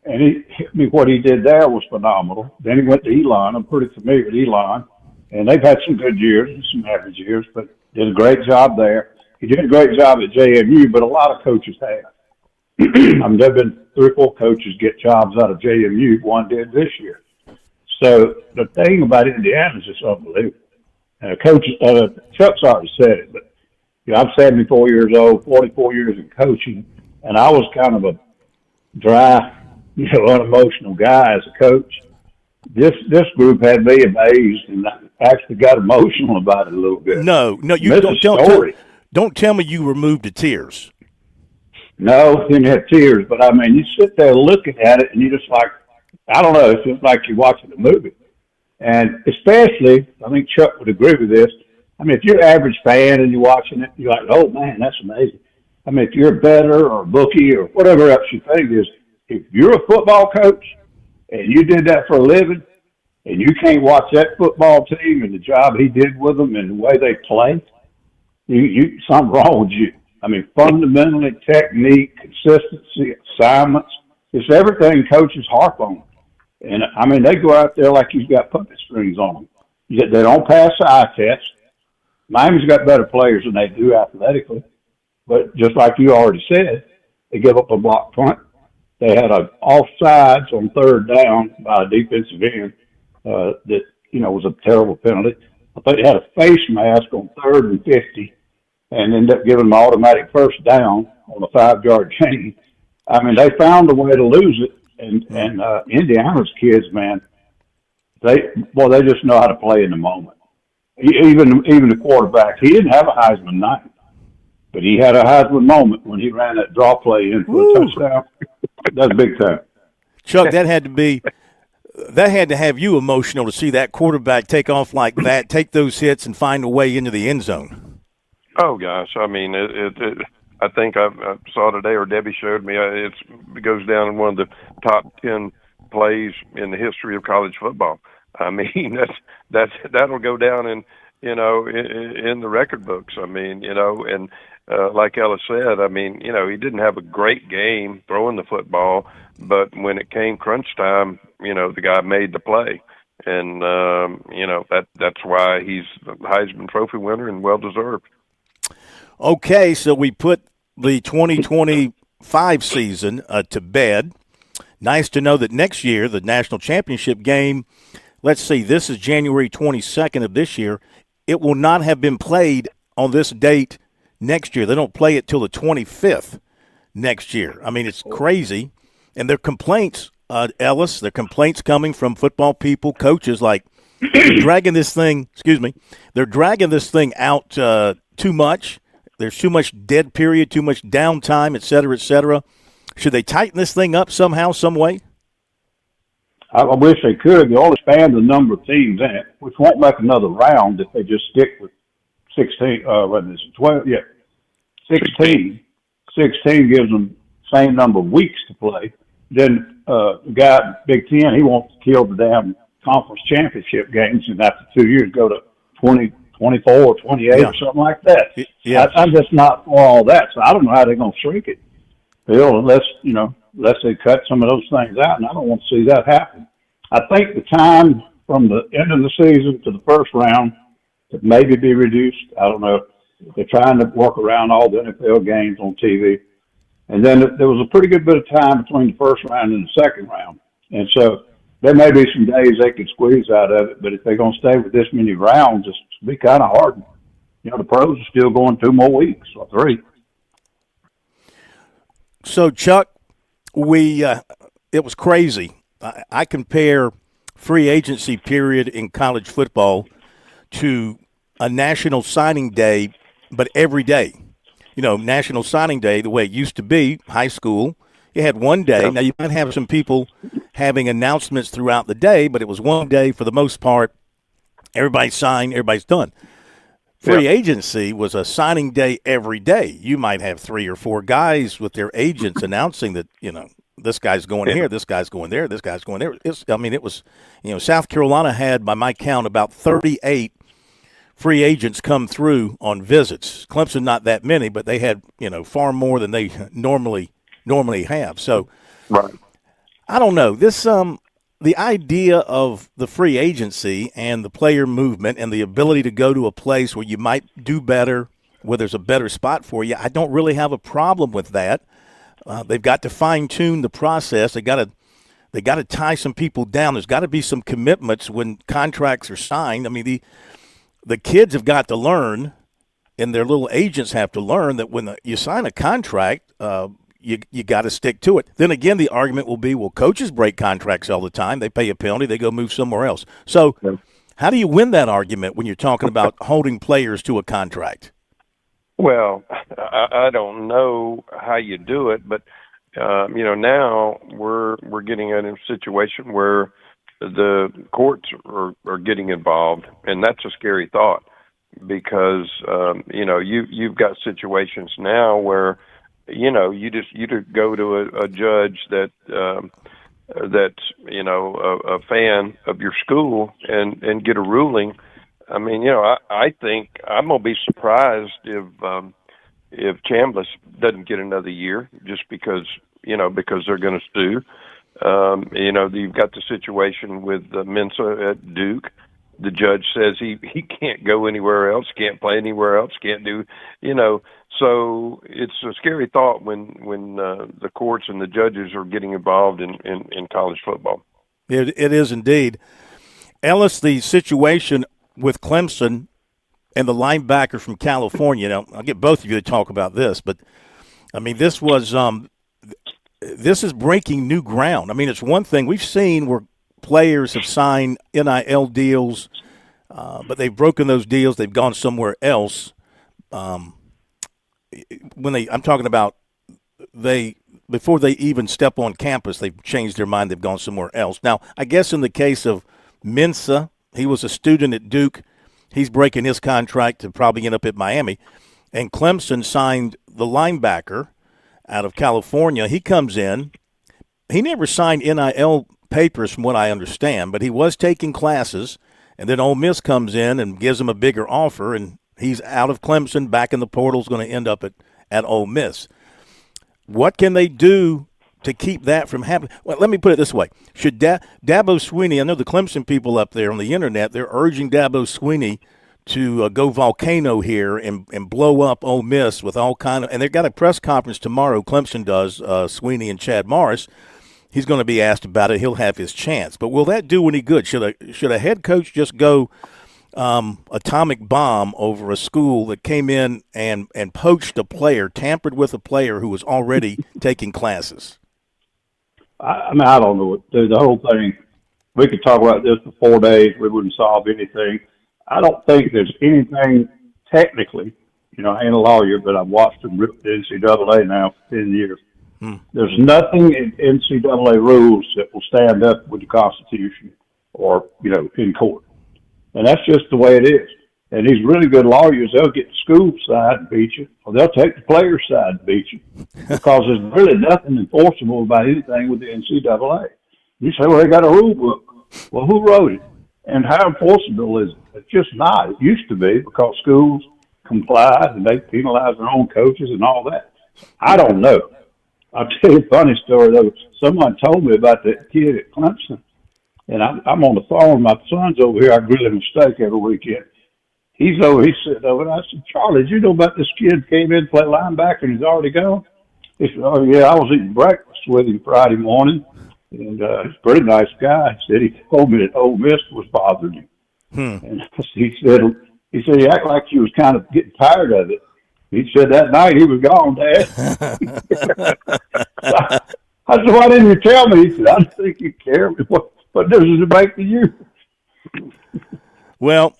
And what he did there was phenomenal. Then he went to Elon. I'm pretty familiar with Elon. And they've had some good years and some average years, but did a great job there. He did a great job at JMU, but a lot of coaches have. I mean, there have been 3 or 4 coaches get jobs out of JMU. One did this year. So the thing about Indiana is just unbelievable. Chuck's already said it, but you know, I'm 74 years old, 44 years in coaching, and I was kind of a dry, you know, unemotional guy as a coach. This group had me amazed, and I actually got emotional about it a little bit. No, you don't tell me you were moved to tears. No, didn't have tears, but I mean, you sit there looking at it, and you just like, I don't know, it's just like you're watching a movie. And especially, I think Chuck would agree with this. I mean, if you're an average fan and you're watching it, you're like, oh man, that's amazing. I mean, if you're a bettor or a bookie or whatever else you think is, if you're a football coach and you did that for a living, and you can't watch that football team and the job he did with them and the way they play, you something wrong with you. I mean, fundamentally, technique, consistency, assignments, it's everything coaches harp on. And, I mean, they go out there like you've got puppet strings on them. They don't pass the eye test. Miami's got better players than they do athletically. But just like you already said, they give up a block punt. They had an offsides on 3rd down by a defensive end that, you know, was a terrible penalty. I think they had a face mask on 3rd and 50 and ended up giving them an automatic 1st down on a 5-yard chain. I mean, they found a way to lose it. And Indiana's kids, man, they just know how to play in the moment. Even the quarterback, he didn't have a Heisman night, but he had a Heisman moment when he ran that draw play in for a touchdown. That's big time. Chuck, that had to have you emotional to see that quarterback take off like that, take those hits, and find a way into the end zone. Oh gosh, I mean, I think I saw today, or Debbie showed me. It goes down in one of the top 10 plays in the history of college football. I mean, that'll go down in the record books. I mean, and like Ella said, I mean, he didn't have a great game throwing the football, but when it came crunch time, the guy made the play, and that's why he's the Heisman Trophy winner and well deserved. Okay, so we put the 2025 season to bed. Nice to know that next year, the national championship game, let's see, this is January 22nd of this year. It will not have been played on this date next year. They don't play it till the 25th next year. I mean, it's crazy. And their complaints, Ellis, their complaints coming from football people, coaches, like they're dragging this thing out too much. There's too much dead period, too much downtime, et cetera, et cetera. Should they tighten this thing up somehow, some way? I wish they could. They'll expand the number of teams in it, which won't make another round if they just stick with 16. What is it? 12? Yeah, 16. 16 gives them the same number of weeks to play. Then the guy in Big Ten, he wants to kill the damn conference championship games, and after 2 years go to 20, 24, or 28, or something like that. Yeah. I'm just not for all that, so I don't know how they're going to shrink it, Bill, unless they cut some of those things out, and I don't want to see that happen. I think the time from the end of the season to the first round could maybe be reduced. I don't know. They're trying to work around all the NFL games on TV. And then there was a pretty good bit of time between the first round and the second round. And so there may be some days they could squeeze out of it, but if they're going to stay with this many rounds, it's going to be kind of hard. The pros are still going 2 more weeks or 3. So, Chuck, it was crazy. I compare free agency period in college football to a national signing day, but every day. National signing day, the way it used to be, high school, you had one day. Yep. Now, you might have some people having announcements throughout the day, but it was one day for the most part. Everybody's signed, everybody's done. Free agency was a signing day every day. You might have 3 or 4 guys with their agents announcing that, this guy's going here, this guy's going there, this guy's going there. It was, South Carolina had, by my count, about 38 free agents come through on visits. Clemson, not that many, but they had, far more than they normally have. So, right. I don't know. This the idea of the free agency and the player movement and the ability to go to a place where you might do better, where there's a better spot for you, I don't really have a problem with that. They've got to fine-tune the process. They got to tie some people down. There's got to be some commitments when contracts are signed. I mean, the kids have got to learn, and their little agents have to learn that when you sign a contract, you got to stick to it. Then again, the argument will be, well, coaches break contracts all the time. They pay a penalty. They go move somewhere else. So how do you win that argument when you're talking about holding players to a contract? Well, I don't know how you do it, but now we're getting in a situation where the courts are getting involved, and that's a scary thought because you've got situations now where you just go to a judge that's a fan of your school and get a ruling. I mean, I think I'm gonna be surprised if Chambliss doesn't get another year just because they're gonna sue. You've got the situation with Mensah at Duke. The judge says he can't go anywhere else, can't play anywhere else, can't do, So it's a scary thought when the courts and the judges are getting involved in college football. It is indeed. Ellis, the situation with Clemson and the linebacker from California. Now, I'll get both of you to talk about this, but I mean, this is breaking new ground. I mean, it's one thing we've seen where players have signed NIL deals But they've broken those deals. They've gone somewhere else. I'm talking about before they even step on campus, they've changed their mind. They've gone somewhere else. Now, I guess in the case of Mensah, he was a student at Duke. He's breaking his contract to probably end up at Miami. And Clemson signed the linebacker out of California. He comes in. He never signed NIL papers from what I understand, but he was taking classes. And then Ole Miss comes in and gives him a bigger offer, and he's out of Clemson, back in the portal, is going to end up at Ole Miss. What can they do to keep that from happening? Well, let me put it this way. Should Dabo Swinney, I know the Clemson people up there on the internet, they're urging Dabo Swinney to go volcano here and blow up Ole Miss with all kind of – and they've got a press conference tomorrow, Clemson does, Swinney and Chad Morris. He's going to be asked about it. He'll have his chance. But will that do any good? Should a head coach just go atomic bomb over a school that came in and poached a player, tampered with a player who was already taking classes? I mean, I don't know. The whole thing, we could talk about this for 4 days. We wouldn't solve anything. I don't think there's anything technically, I ain't a lawyer, but I've watched them rip the NCAA now for 10 years. There's nothing in NCAA rules that will stand up with the Constitution or, in court. And that's just the way it is. And these really good lawyers, they'll get the school side and beat you, or they'll take the player side and beat you, because there's really nothing enforceable about anything with the NCAA. You say, well, they got a rule book. Well, who wrote it? And how enforceable is it? It's just not. It used to be, because schools complied and they penalized their own coaches and all that. I don't know. I'll tell you a funny story, though. Someone told me about that kid at Clemson. And I'm on the phone. My son's over here. I grill him a steak every weekend. He's sitting over, and I said, Charlie, did you know about this kid came in to play linebacker and he's already gone? He said, oh, yeah, I was eating breakfast with him Friday morning, and he's a pretty nice guy. He said he told me that Ole Miss was bothering him. And he said he acted like he was kind of getting tired of it. He said that night he was gone, Dad. I said, why didn't you tell me? He said, I didn't think you cared. What difference does it make to you? Well,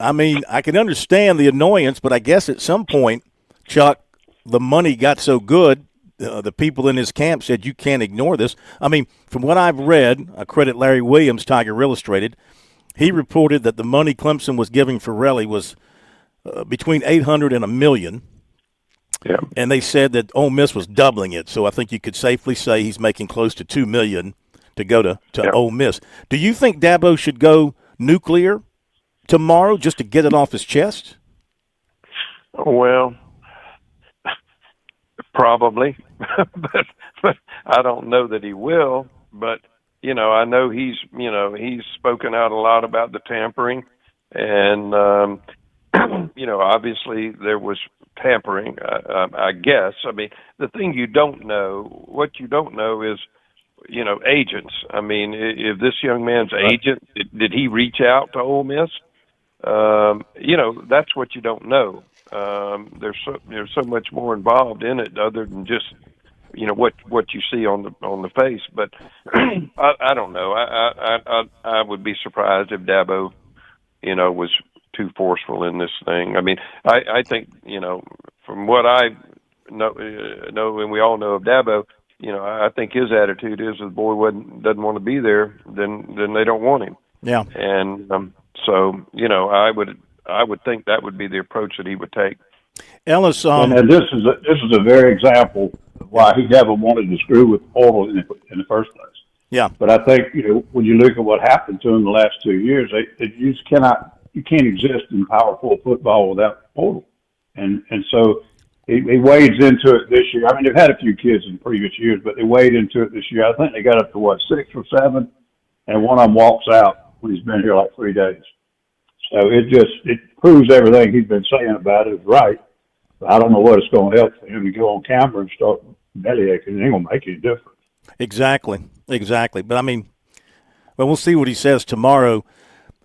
I mean, I can understand the annoyance, but I guess at some point, Chuck, the money got so good, the people in his camp said, you can't ignore this. I mean, from what I've read, I credit Larry Williams, Tiger Illustrated, he reported that the money Clemson was giving Ferrelli was between $800,000 and $1 million. Yeah. And they said that Ole Miss was doubling it, so I think you could safely say he's making close to $2 million to go to Ole Miss. Do you think Dabo should go nuclear tomorrow just to get it off his chest? Well, probably, but I don't know that he will. But I know he's spoken out a lot about the tampering, and obviously there was tampering. I guess. I mean, the thing what you don't know is, agents. I mean, if this young man's agent, did he reach out to Ole Miss? That's what you don't know. There's so much more involved in it other than just, what you see on the face. But I don't know. I would be surprised if Dabo, was too forceful in this thing. I mean, I think, from what I know, and we all know of Dabo, I think his attitude is if the boy doesn't want to be there, then they don't want him. Yeah. And so, I would think that would be the approach that he would take. Ellis, and this is a very example of why he never wanted to screw with portal in the first place. Yeah. But I think when you look at what happened to him the last 2 years, you can't exist in powerful football without portal, and so. He wades into it this year. I mean, they've had a few kids in previous years, but they wade into it this year. I think they got up to 6 or 7, and one of them walks out when he's been here like 3 days. So it proves everything he's been saying about it is right. But I don't know what it's going to help for him to go on camera and start belly aching. It ain't going to make any difference. Exactly. But I mean, we'll see what he says tomorrow.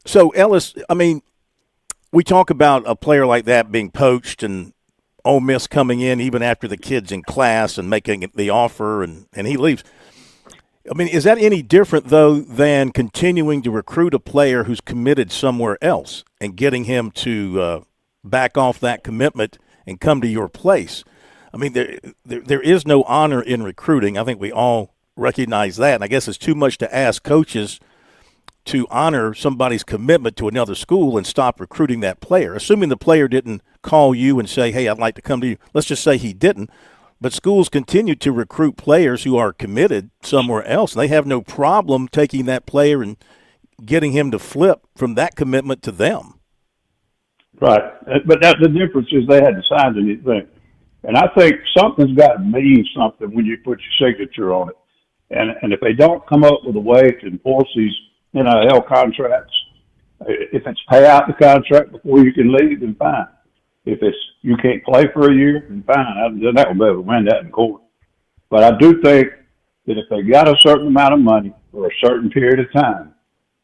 So Ellis, I mean, we talk about a player like that being poached and Ole Miss coming in even after the kid's in class and making the offer, and he leaves. I mean, is that any different, though, than continuing to recruit a player who's committed somewhere else and getting him to back off that commitment and come to your place? I mean, there is no honor in recruiting. I think we all recognize that. And I guess it's too much to ask coaches to honor somebody's commitment to another school and stop recruiting that player. Assuming the player didn't call you and say, hey, I'd like to come to you. Let's just say he didn't. But schools continue to recruit players who are committed somewhere else, and they have no problem taking that player and getting him to flip from that commitment to them. Right. But that's the difference is they hadn't signed anything. And I think something's got to mean something when you put your signature on it. And if they don't come up with a way to enforce these NIL contracts, if it's pay out the contract before you can leave, then fine. If it's you can't play for a year, then fine. Then that will be able to win that in court. But I do think that if they got a certain amount of money for a certain period of time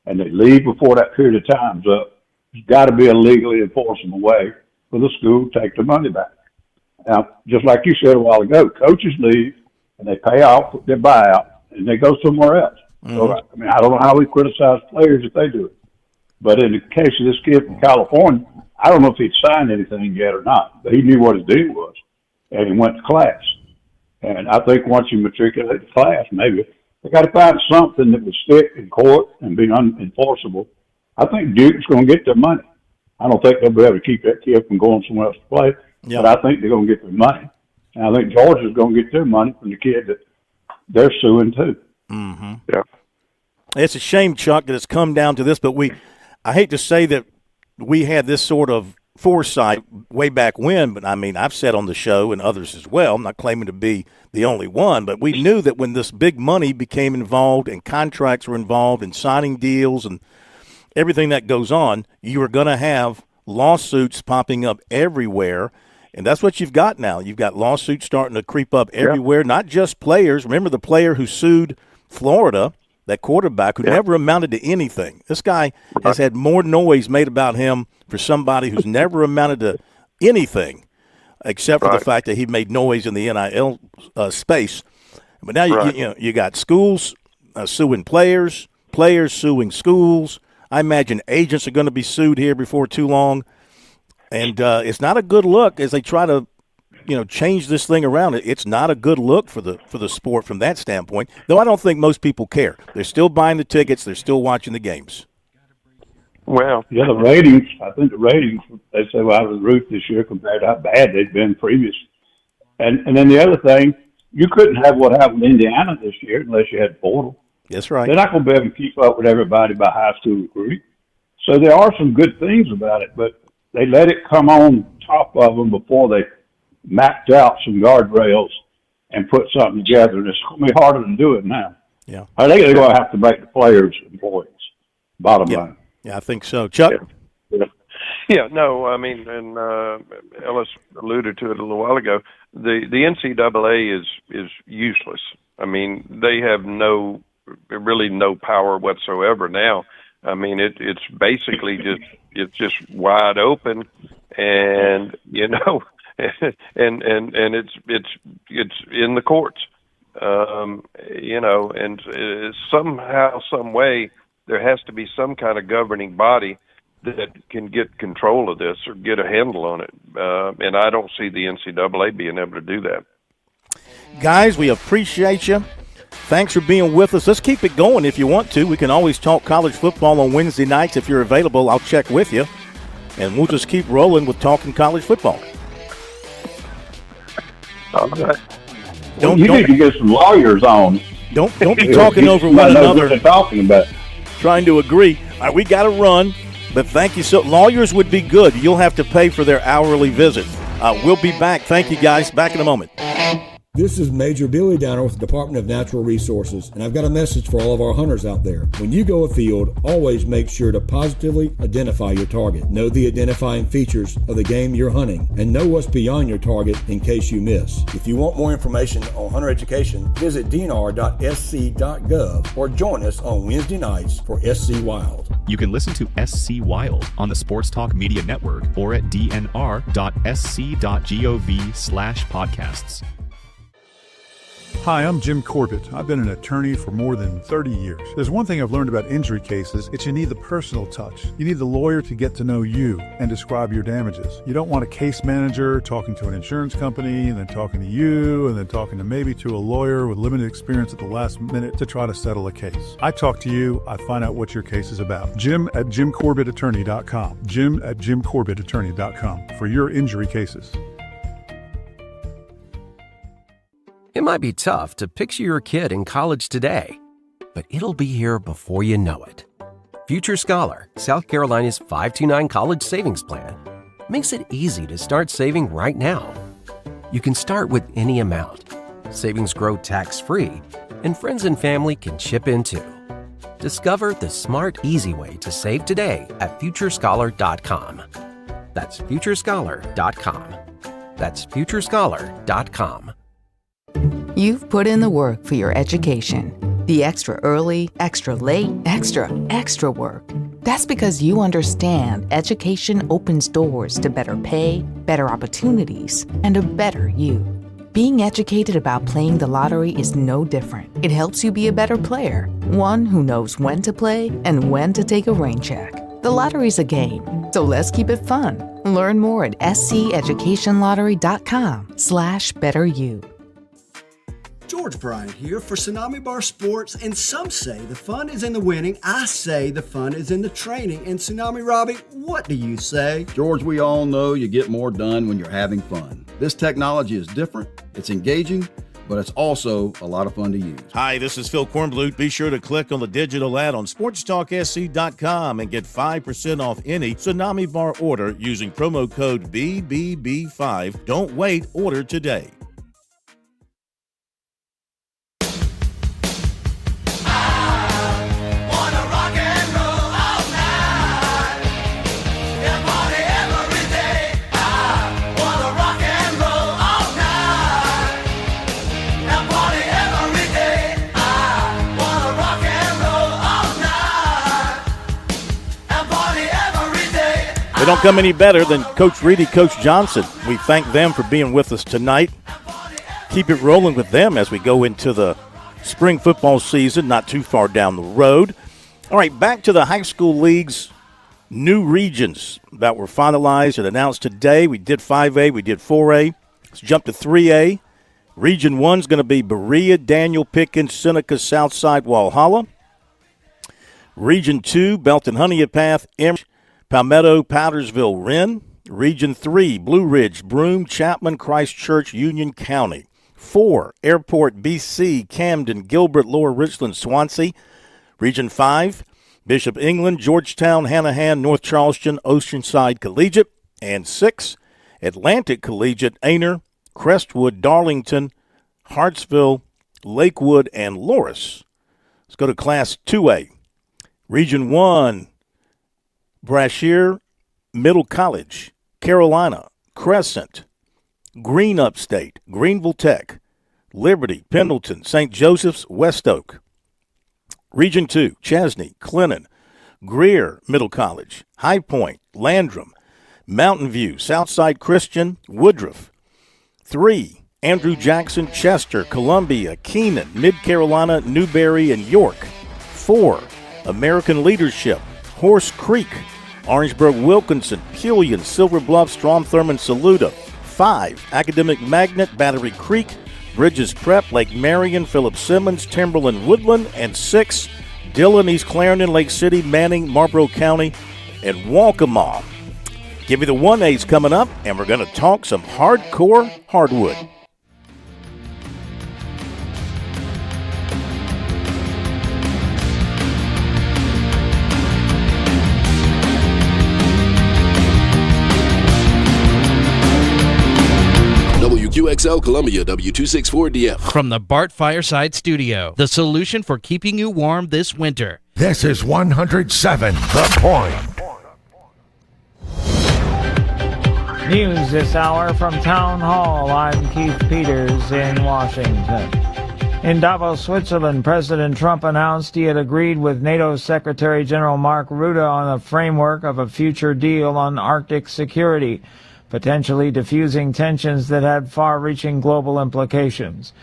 and they leave before that period of time's up, there's got to be a legally enforceable way for the school to take the money back. Now, just like you said a while ago, coaches leave and they pay off their buyout and they go somewhere else. Mm-hmm. So, I mean, I don't know how we criticize players if they do it. But in the case of this kid from California, I don't know if he'd signed anything yet or not, but he knew what his deal was, and he went to class. And I think once you matriculate to class, maybe they got to find something that would stick in court and be unenforceable. I think Duke's going to get their money. I don't think they'll be able to keep that kid from going somewhere else to play, but I think they're going to get their money. And I think Georgia's going to get their money from the kid that they're suing too. Mm-hmm. Yeah. It's a shame, Chuck, that it's come down to this, but I hate to say that we had this sort of foresight way back when, but I mean, I've said on the show and others as well, I'm not claiming to be the only one, but we knew that when this big money became involved and contracts were involved and signing deals and everything that goes on, you were going to have lawsuits popping up everywhere, and that's what you've got now. You've got lawsuits starting to creep up everywhere, not just players. Remember the player who sued Florida, that quarterback who never amounted to anything. This guy has had more noise made about him for somebody who's never amounted to anything except for the fact that he made noise in the NIL space. But now you got schools suing players, players suing schools. I imagine agents are going to be sued here before too long. And it's not a good look as they try to change this thing around. It's not a good look for the sport from that standpoint, though I don't think most people care. They're still buying the tickets. They're still watching the games. Well, yeah, the ratings, I think the ratings, they say, well, I was Ruth this year compared to how bad they'd been previous. And then the other thing, you couldn't have what happened in Indiana this year unless you had portal. That's right. They're not going to be able to keep up with everybody by high school recruiting. So there are some good things about it, but they let it come on top of them before they mapped out some guardrails and put something together, and it's going to be harder to do it now. Yeah. I think they're going to have to make the players employees, bottom line. Yeah, I think so. Chuck? Yeah, no, I mean, and Ellis alluded to it a little while ago, the NCAA is useless. I mean, they have really no power whatsoever now. I mean, it's basically just wide open, and and it's in the courts, and somehow, some way, there has to be some kind of governing body that can get control of this or get a handle on it, and I don't see the NCAA being able to do that. Guys, we appreciate you. Thanks for being with us. Let's keep it going if you want to. We can always talk college football on Wednesday nights. If you're available, I'll check with you, and we'll just keep rolling with talking college football. All right. You need to get some lawyers on. Don't be talking over one another. What they're talking about. Trying to agree. All right, we got to run, but thank you. So lawyers would be good. You'll have to pay for their hourly visit. We'll be back. Thank you, guys. Back in a moment. This is Major Billy Downer with the Department of Natural Resources, and I've got a message for all of our hunters out there. When you go afield, always make sure to positively identify your target. Know the identifying features of the game you're hunting, and know what's beyond your target in case you miss. If you want more information on hunter education, visit dnr.sc.gov or join us on Wednesday nights for SC Wild. You can listen to SC Wild on the Sports Talk Media Network or at dnr.sc.gov/podcasts. Hi, I'm Jim Corbett. I've been an attorney for more than 30 years. There's one thing I've learned about injury cases. It's you need the personal touch. You need the lawyer to get to know you and describe your damages. You don't want a case manager talking to an insurance company and then talking to you and then talking to maybe to a lawyer with limited experience at the last minute to try to settle a case. I talk to you. I find out what your case is about. Jim at JimCorbettAttorney.com. Jim at JimCorbettAttorney.com for your injury cases. It might be tough to picture your kid in college today, but it'll be here before you know it. Future Scholar, South Carolina's 529 college savings plan, makes it easy to start saving right now. You can start with any amount. Savings grow tax-free, and friends and family can chip in too. Discover the smart, easy way to save today at FutureScholar.com. That's FutureScholar.com. That's FutureScholar.com. You've put in the work for your education. The extra early, extra late, extra work. That's because you understand education opens doors to better pay, better opportunities, and a better you. Being educated about playing the lottery is no different. It helps you be a better player, one who knows when to play and when to take a rain check. The lottery's a game, so let's keep it fun. Learn more at sceducationlottery.com/betteryou. George Bryant here for Tsunami Bar Sports, and some say the fun is in the winning. I say the fun is in the training. And Tsunami Robbie, what do you say? George, we all know you get more done when you're having fun. This technology is different, it's engaging, but it's also a lot of fun to use. Hi, this is Phil Kornblut. Be sure to click on the digital ad on SportsTalkSC.com and get 5% off any Tsunami Bar order using promo code BBB5. Don't wait, order today. They don't come any better than Coach Reedy, Coach Johnson. We thank them for being with us tonight. Keep it rolling with them as we go into the spring football season, not too far down the road. All right, back to the high school league's new regions that were finalized and announced today. We did 5A, we did 4A. Let's jump to 3A. Region 1 is going to be Berea, Daniel, Pickens, Seneca, Southside, Walhalla. Region 2, Belton, Honeypath, Emory, Palmetto, Powdersville, Wren. Region 3, Blue Ridge, Broome, Chapman, Christchurch, Union County. 4, Airport, BC, Camden, Gilbert, Lower Richland, Swansea. Region 5, Bishop England, Georgetown, Hanahan, North Charleston, Oceanside Collegiate. And 6, Atlantic Collegiate, Aner, Crestwood, Darlington, Hartsville, Lakewood, and Loris. Let's go to Class 2A. Region 1, Brashear, Middle College, Carolina, Crescent, Green Upstate, Greenville Tech, Liberty, Pendleton, St. Joseph's, West Oak. Region 2, Chesney, Clinton, Greer, Middle College, High Point, Landrum, Mountain View, Southside Christian, Woodruff. 3, Andrew Jackson, Chester, Columbia, Keenan, Mid-Carolina, Newberry, and York. 4, American Leadership, Horse Creek, Orangeburg, Wilkinson, Pelion, Silver Bluff, Strom Thurmond, Saluda. 5, Academic Magnet, Battery Creek, Bridges Prep, Lake Marion, Philip Simmons, Timberland, Woodland. And 6, Dillon, East Clarendon, Lake City, Manning, Marlboro County, and Waccamaw. Give me the 1As coming up, and we're going to talk some hardcore hardwood. WQXL Columbia, W264DF. From the Bart Fireside Studio, the solution for keeping you warm this winter. This is 107 The Point. News this hour from Town Hall. I'm Keith Peters in Washington. In Davos, Switzerland, President Trump announced he had agreed with NATO Secretary General Mark Rutte on a framework of a future deal on Arctic security, potentially diffusing tensions that had far-reaching global implications.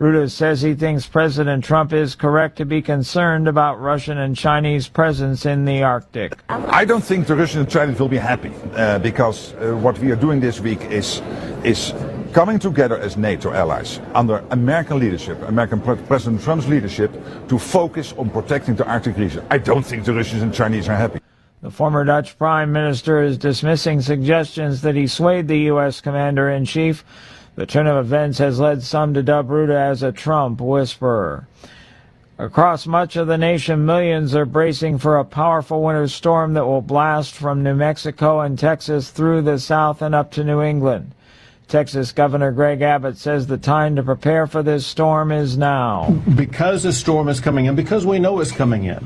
Ruda says he thinks President Trump is correct to be concerned about Russian and Chinese presence in the Arctic. I don't think the Russians and Chinese will be happy because what we are doing this week is coming together as NATO allies under American leadership, President Trump's leadership, to focus on protecting the Arctic region. I don't think the Russians and Chinese are happy. The former Dutch Prime Minister is dismissing suggestions that he swayed the U.S. Commander-in-Chief. The turn of events has led some to dub Ruda as a Trump whisperer. Across much of the nation, millions are bracing for a powerful winter storm that will blast from New Mexico and Texas through the south and up to New England. Texas Governor Greg Abbott says the time to prepare for this storm is now. Because the storm is coming in, because we know it's coming in,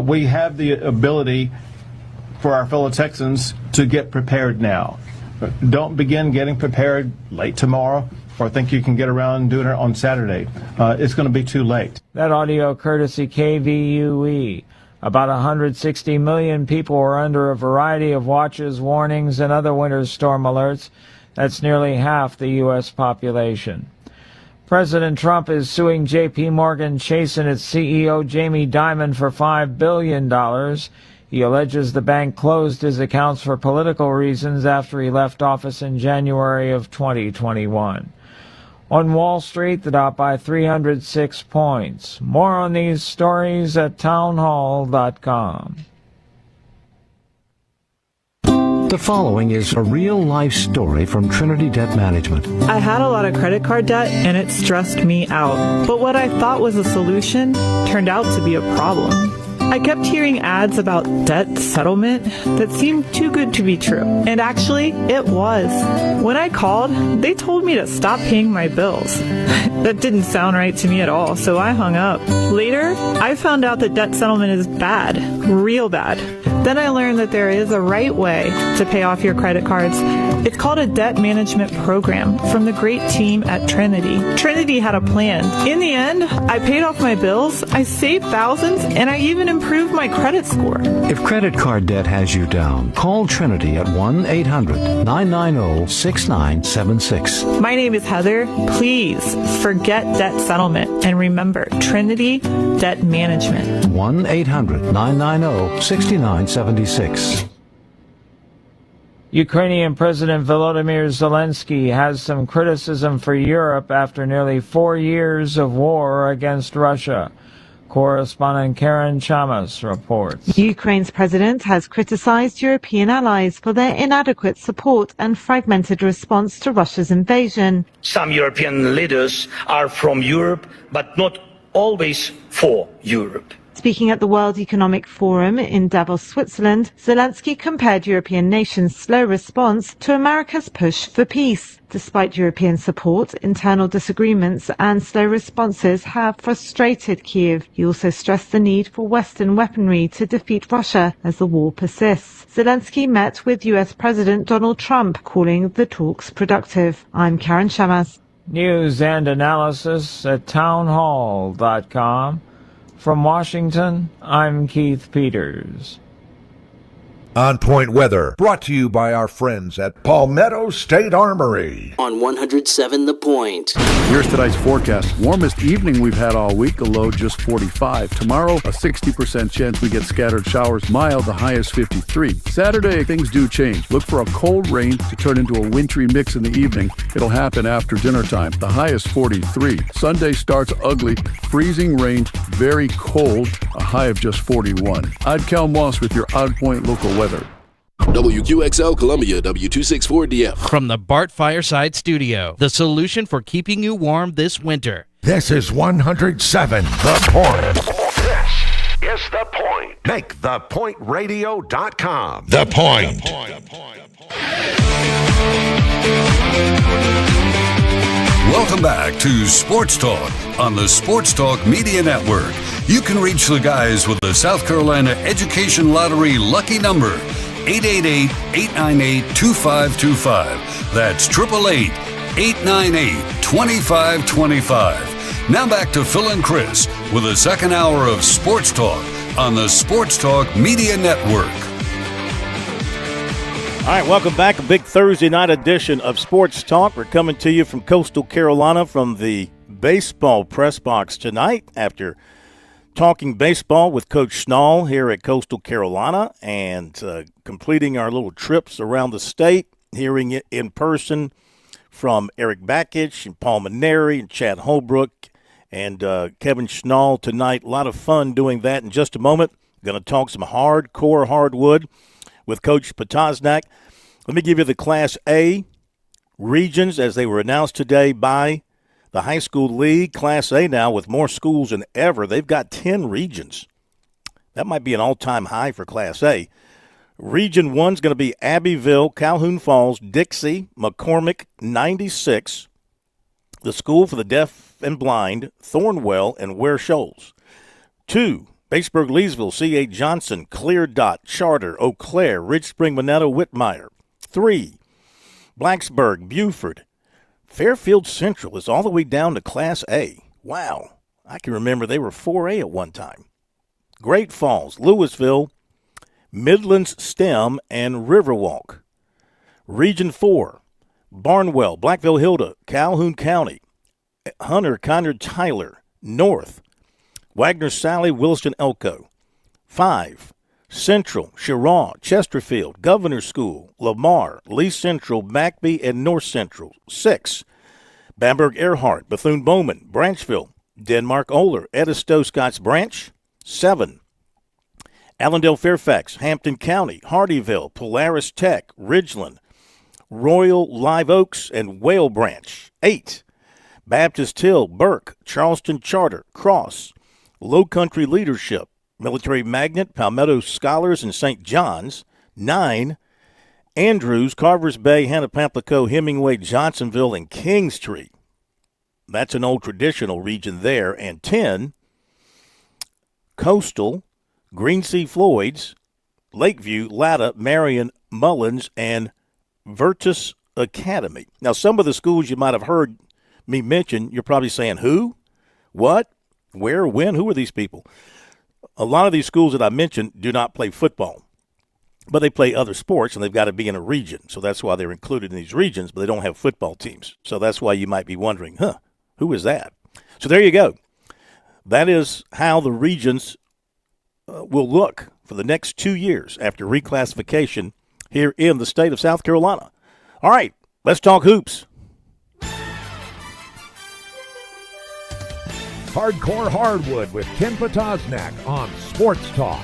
we have the ability for our fellow Texans to get prepared now. Don't begin getting prepared late tomorrow or think you can get around doing it on Saturday. It's going to be too late. That audio courtesy KVUE. About 160 million people are under a variety of watches, warnings, and other winter storm alerts. That's nearly half the U.S. population. President Trump is suing J.P. Morgan Chase and its CEO Jamie Dimon for $5 billion. He alleges the bank closed his accounts for political reasons after he left office in January of 2021. On Wall Street, the Dow by 306 points. More on these stories at townhall.com. The following is a real-life story from Trinity Debt Management. I had a lot of credit card debt, and it stressed me out. But what I thought was a solution turned out to be a problem. I kept hearing ads about debt settlement that seemed too good to be true. And actually, it was. When I called, they told me to stop paying my bills. That didn't sound right to me at all, so I hung up. Later, I found out that debt settlement is bad, real bad. Then I learned that there is a right way to pay off your credit cards. It's called a debt management program from the great team at Trinity. Trinity had a plan. In the end, I paid off my bills, I saved thousands, and I even improved my credit score. If credit card debt has you down, call Trinity at 1-800-990-6976. My name is Heather. Please forget debt settlement and remember Trinity Debt Management. 1-800-990-6976. Ukrainian President Volodymyr Zelensky has some criticism for Europe after nearly 4 years of war against Russia. Correspondent Karen Chamas reports. Ukraine's president has criticized European allies for their inadequate support and fragmented response to Russia's invasion. Some European leaders are from Europe, but not always for Europe. Speaking at the World Economic Forum in Davos, Switzerland, Zelensky compared European nations' slow response to America's push for peace. Despite European support, internal disagreements and slow responses have frustrated Kyiv. He also stressed the need for Western weaponry to defeat Russia as the war persists. Zelensky met with U.S. President Donald Trump, calling the talks productive. I'm Karen Chamas. News and analysis at townhall.com. From Washington, I'm Keith Peters. On Point Weather, brought to you by our friends at Palmetto State Armory. On 107 The Point. Here's tonight's forecast. Warmest evening we've had all week, a low just 45. Tomorrow, a 60% chance we get scattered showers, mild, the high is 53. Saturday, things do change. Look for a cold rain to turn into a wintry mix in the evening. It'll happen after dinner time. The high is 43. Sunday starts ugly, freezing rain, very cold, a high of just 41. I'm Cal Moss with your On Point local weather. WQXL Columbia, W264DF. From the Bart Fireside Studio, the solution for keeping you warm this winter. This is 107 The Point. This is The Point. Make thepointradio.com. The Point. Welcome back to Sports Talk on the Sports Talk Media Network. You can reach the guys with the South Carolina Education Lottery lucky number, 888-898-2525. That's 888-898-2525. Now back to Phil and Chris with the second hour of Sports Talk on the Sports Talk Media Network. All right, welcome back. A big Thursday night edition of Sports Talk. We're coming to you from coastal Carolina from the baseball press box tonight after talking baseball with Coach Schnall here at Coastal Carolina and completing our little trips around the state, hearing it in person from Eric Bakich and Paul Maneri and Chad Holbrook and Kevin Schnall tonight. A lot of fun doing that. In just a moment, going to talk some hardcore hardwood with Coach Potosnak. Let me give you the Class A regions as they were announced today by the high school league. Class A now with more schools than ever. They've got 10 regions. That might be an all-time high for Class A. Region 1 is going to be Abbeville, Calhoun Falls, Dixie, McCormick, 96, the School for the Deaf and Blind, Thornwell, and Ware Shoals. 2, Batesburg, Leesville, C.A. Johnson, Clear Dot, Charter, Eau Claire, Ridge Spring, Minetto, Whitmire. 3, Blacksburg, Buford. Fairfield Central is all the way down to Class A. Wow. I can remember they were 4A at one time. Great Falls, Louisville, Midlands STEM, and Riverwalk. Region 4, Barnwell, Blackville Hilda, Calhoun County, Hunter, Conard, Tyler, North, Wagner Sally, Williston Elko. 5, Central, Cheraw, Chesterfield, Governor School, Lamar, Lee Central, Macby, and North Central. 6, Bamberg Earhart, Bethune-Bowman, Branchville, Denmark-Oler, Edisto, Scotts Branch. 7, Allendale Fairfax, Hampton County, Hardyville, Polaris Tech, Ridgeland, Royal Live Oaks, and Whale Branch. 8, Baptist Hill, Burke, Charleston Charter, Cross, Low Country Leadership, Military Magnet, Palmetto Scholars, and St. John's. 9, Andrews, Carvers Bay, Hannah-Pamplico, Hemingway, Johnsonville, and Kingstree. That's an old traditional region there. And 10, Coastal, Greensea Floyd's, Lakeview, Latta, Marion, Mullins, and Virtus Academy. Now, some of the schools you might have heard me mention, you're probably saying, who? What? Where? When? Who are these people? A lot of these schools that I mentioned do not play football, but they play other sports, and they've got to be in a region. So that's why they're included in these regions, but they don't have football teams. So that's why you might be wondering, who is that? So there you go. That is how the regions will look for the next 2 years after reclassification here in the state of South Carolina. All right, let's talk hoops. Hardcore Hardwood with Ken Potosnak on Sports Talk.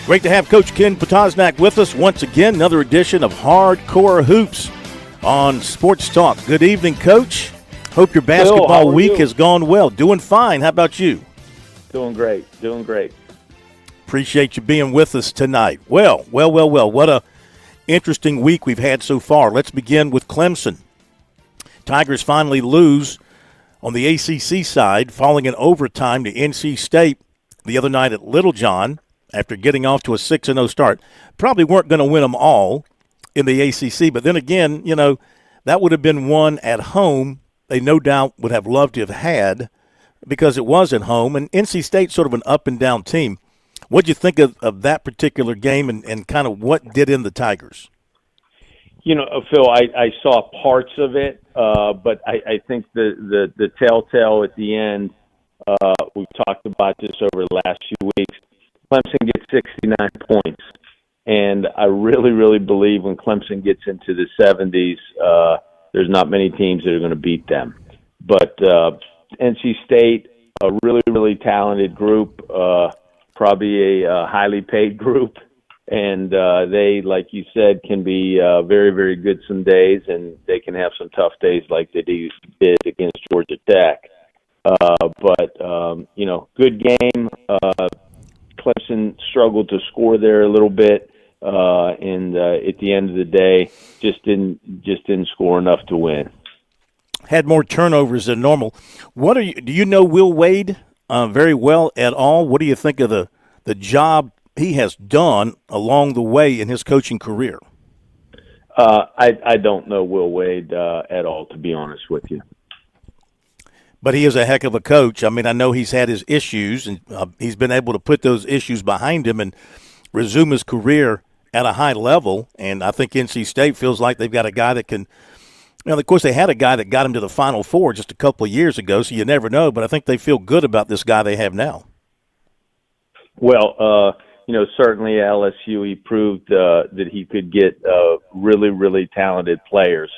Great to have Coach Ken Potosnak with us once again. Another edition of Hardcore Hoops on Sports Talk. Good evening, Coach. Hope your basketball week has gone well. Doing fine. How about you? Doing great. Appreciate you being with us tonight. Well. What a interesting week we've had so far. Let's begin with Clemson. Tigers finally lose on the ACC side, falling in overtime to NC State the other night at Littlejohn after getting off to a 6-0 start. Probably weren't going to win them all in the ACC, but then again, that would have been one at home they no doubt would have loved to have had because it was at home, and NC State's sort of an up-and-down team. What do you think of that particular game and kind of what did in the Tigers? Phil, I saw parts of it, but I think the telltale at the end, we've talked about this over the last few weeks, Clemson gets 69 points. And I really, really believe when Clemson gets into the 70s, there's not many teams that are going to beat them. But NC State, a really, really talented group, probably a highly paid group, and they, like you said, can be very, very good some days, and they can have some tough days like they did against Georgia Tech. Good game. Clemson struggled to score there a little bit, and at the end of the day, just didn't score enough to win. Had more turnovers than normal. Do you know Will Wade very well at all? What do you think of the job he has done along the way in his coaching career? I don't know Will Wade at all, to be honest with you. But he is a heck of a coach. I mean, I know he's had his issues, and he's been able to put those issues behind him and resume his career at a high level, and I think NC State feels like they've got a guy that can – of course, they had a guy that got him to the Final Four just a couple of years ago, so you never know, but I think they feel good about this guy they have now. Well, certainly at LSU he proved that he could get really, really talented players.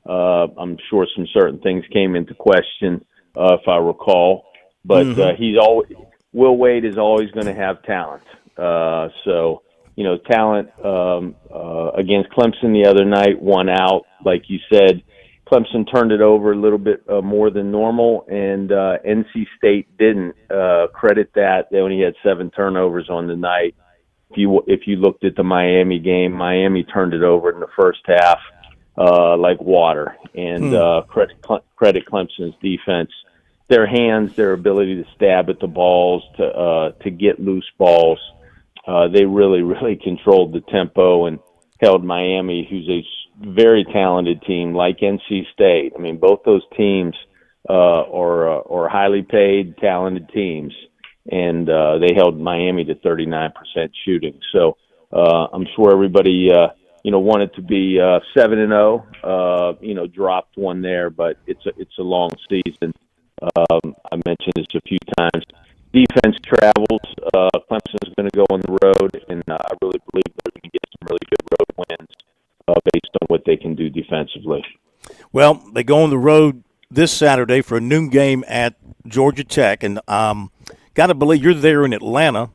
I'm sure some certain things came into question, if I recall, but Will Wade is always going to have talent. Talent against Clemson the other night, won out, like you said. Clemson turned it over a little bit more than normal, and NC State didn't. Credit that. They only had 7 turnovers on the night. If you looked at the Miami game, Miami turned it over in the first half like water. And credit Clemson's defense. Their hands, their ability to stab at the balls, to get loose balls. They really, really controlled the tempo and held Miami, who's a very talented team, like NC State. I mean, both those teams are highly paid, talented teams, and they held Miami to 39% shooting. So I'm sure everybody, wanted to be 7-0. Dropped one there, but it's a long season. I mentioned this a few times. Defense travels. Clemson's going to go on the road, and I really believe they're going to get some really good road wins based on what they can do defensively. Well, they go on the road this Saturday for a noon game at Georgia Tech, and got to believe you're there in Atlanta.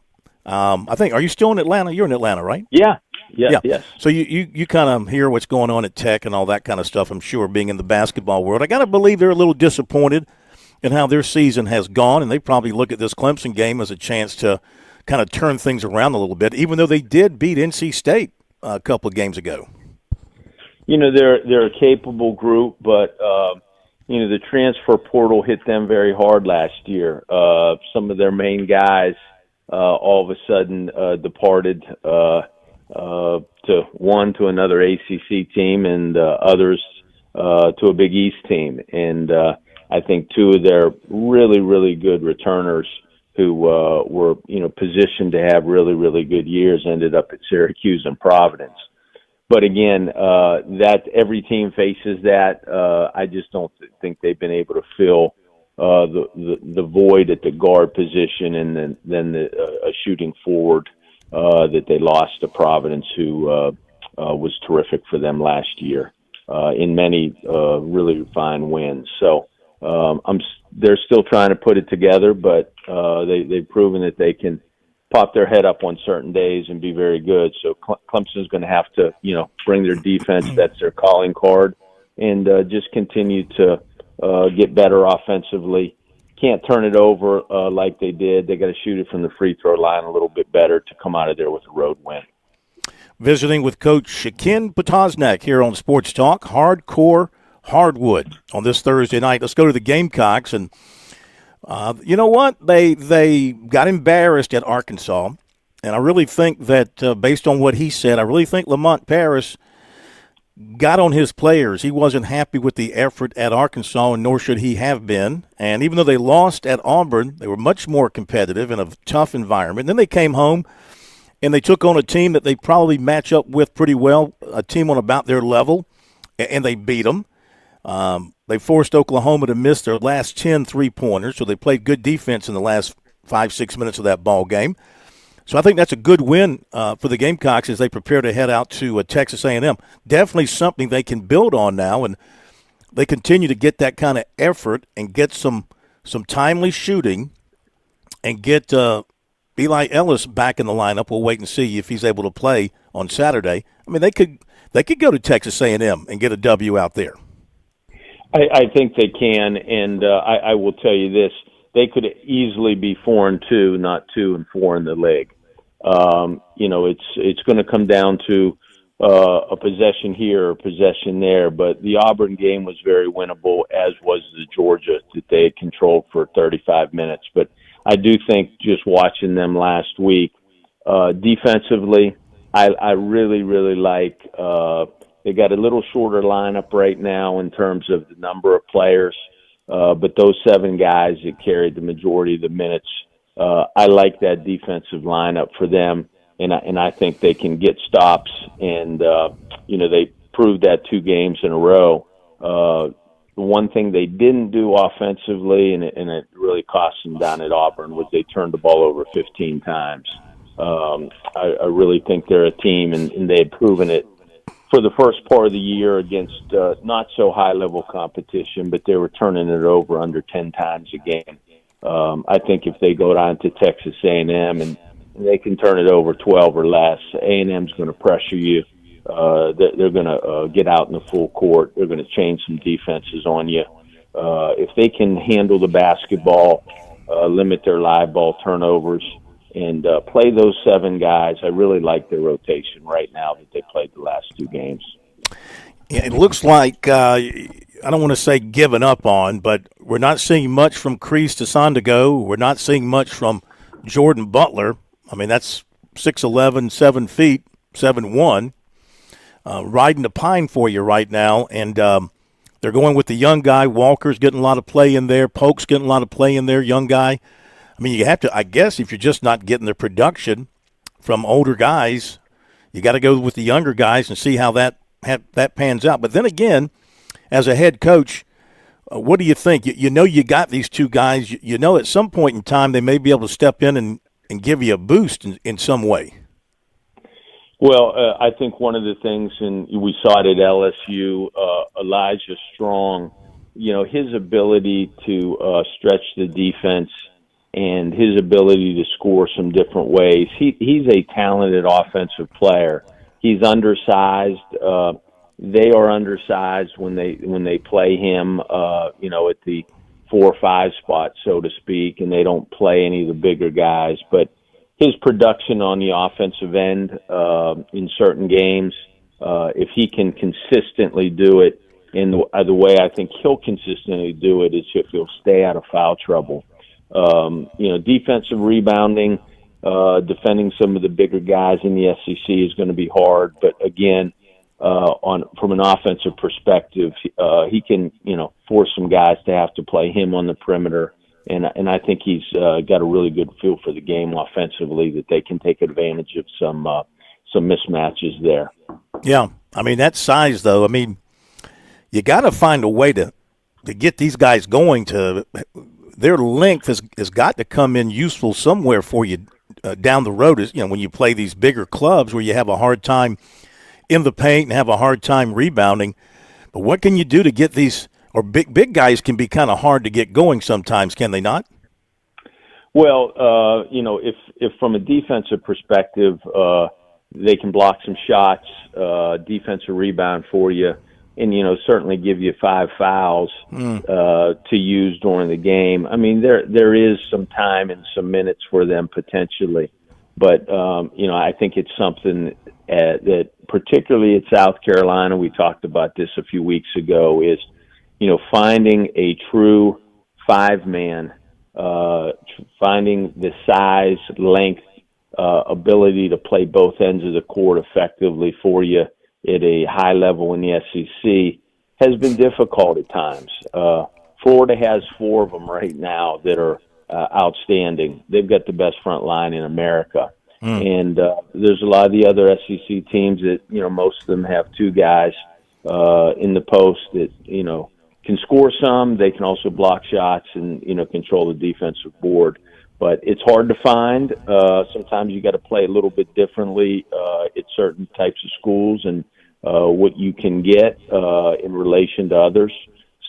I think, are you still in Atlanta? You're in Atlanta, right? Yeah. Yes. So you kind of hear what's going on at Tech and all that kind of stuff, I'm sure, being in the basketball world. I got to believe they're a little disappointed in how their season has gone, and they probably look at this Clemson game as a chance to kind of turn things around a little bit, even though they did beat NC State a couple of games ago. They're a capable group, but the transfer portal hit them very hard last year. Some of their main guys all of a sudden departed to another ACC team, and others to a Big East team. And I think 2 of their really, really good returners who were positioned to have really, really good years ended up at Syracuse and Providence. But again, that every team faces that. I just don't think they've been able to fill the void at the guard position, and then a shooting forward that they lost to Providence, who was terrific for them last year in many really fine wins. So they're still trying to put it together, but they've proven that they can pop their head up on certain days and be very good. So Clemson's going to have to, bring their defense. That's their calling card, and just continue to get better offensively. Can't turn it over like they did. They got to shoot it from the free throw line a little bit better to come out of there with a road win. Visiting with Coach Ken Potosnak here on Sports Talk, Hardcore Hardwood on this Thursday night. Let's go to the Gamecocks, and you know what? They got embarrassed at Arkansas, and I really think that based on what he said, I really think Lamont Paris got on his players. He wasn't happy with the effort at Arkansas, and nor should he have been. And even though they lost at Auburn, they were much more competitive in a tough environment. Then they came home, and they took on a team that they probably match up with pretty well, a team on about their level, and they beat them. They forced Oklahoma to miss their last 10 3-pointers, so they played good defense in the last 5-6 minutes of that ball game. So I think that's a good win for the Gamecocks as they prepare to head out to Texas A&M. Definitely something they can build on now, and they continue to get that kind of effort and get some timely shooting and get Eli Ellis back in the lineup. We'll wait and see if he's able to play on Saturday. I mean, they could go to Texas A&M and get a W out there. I think they can, and I will tell you this. They could easily be 4-2, not 2-4 in the league. It's going to come down to a possession here or possession there, but the Auburn game was very winnable, as was the Georgia that they had controlled for 35 minutes. But I do think just watching them last week, defensively, I really, really like they got a little shorter lineup right now in terms of the number of players. But those 7 guys that carried the majority of the minutes, I like that defensive lineup for them. and I think they can get stops, and they proved that 2 games in a row. The one thing they didn't do offensively, and it really cost them down at Auburn, was they turned the ball over 15 times. I really think they're a team, and they had proven it for the first part of the year against not so high-level competition, but they were turning it over under 10 times a game. I think if they go down to Texas A&M and they can turn it over 12 or less, A&M's going to pressure you. They're going to get out in the full court. They're going to change some defenses on you. If they can handle the basketball, limit their live ball turnovers, and play those 7 guys, I really like their rotation right now that they played the last 2 games. Yeah, it looks like, I don't want to say given up on, but we're not seeing much from Kreese to Sondigo. We're not seeing much from Jordan Butler. I mean, that's 6'11", 7 feet, 7'1", riding the pine for you right now. And they're going with the young guy. Walker's getting a lot of play in there. Polk's getting a lot of play in there, young guy. I mean, you have to, I guess, if you're just not getting the production from older guys, you got to go with the younger guys and see how that pans out. But then again, as a head coach, what do you think? You know you got these 2 guys. You know at some point in time they may be able to step in and give you a boost in some way. Well, I think one of the things, and we saw it at LSU, Elijah Strong, his ability to stretch the defense and his ability to score some different ways. He's a talented offensive player. He's undersized. They are undersized when they play him, at the 4 or 5 spot, so to speak, and they don't play any of the bigger guys. But his production on the offensive end in certain games, if he can consistently do it, and the way I think he'll consistently do it is if he'll stay out of foul trouble. Defensive rebounding, defending some of the bigger guys in the SEC is going to be hard. But again, from an offensive perspective, he can, force some guys to have to play him on the perimeter. And I think he's got a really good feel for the game offensively, that they can take advantage of some mismatches there. Yeah, I mean, that size, though, I mean, you got to find a way to get these guys going. Their length has got to come in useful somewhere for you down the road. When you play these bigger clubs where you have a hard time in the paint and have a hard time rebounding. But what can you do to get these, or big guys can be kind of hard to get going sometimes, can they not? Well, if from a defensive perspective, they can block some shots, defensive rebound for you, and, certainly give you 5 fouls to use during the game. I mean, there is some time and some minutes for them potentially. But, I think it's something that particularly at South Carolina, we talked about this a few weeks ago, is, finding a true 5-man, finding the size, length, ability to play both ends of the court effectively for you at a high level in the SEC has been difficult at times. Florida has 4 of them right now that are outstanding. They've got the best front line in America. And there's a lot of the other SEC teams that, most of them have 2 guys in the post that, can score some. They can also block shots and, control the defensive board. But it's hard to find. Sometimes you got to play a little bit differently at certain types of schools and what you can get in relation to others.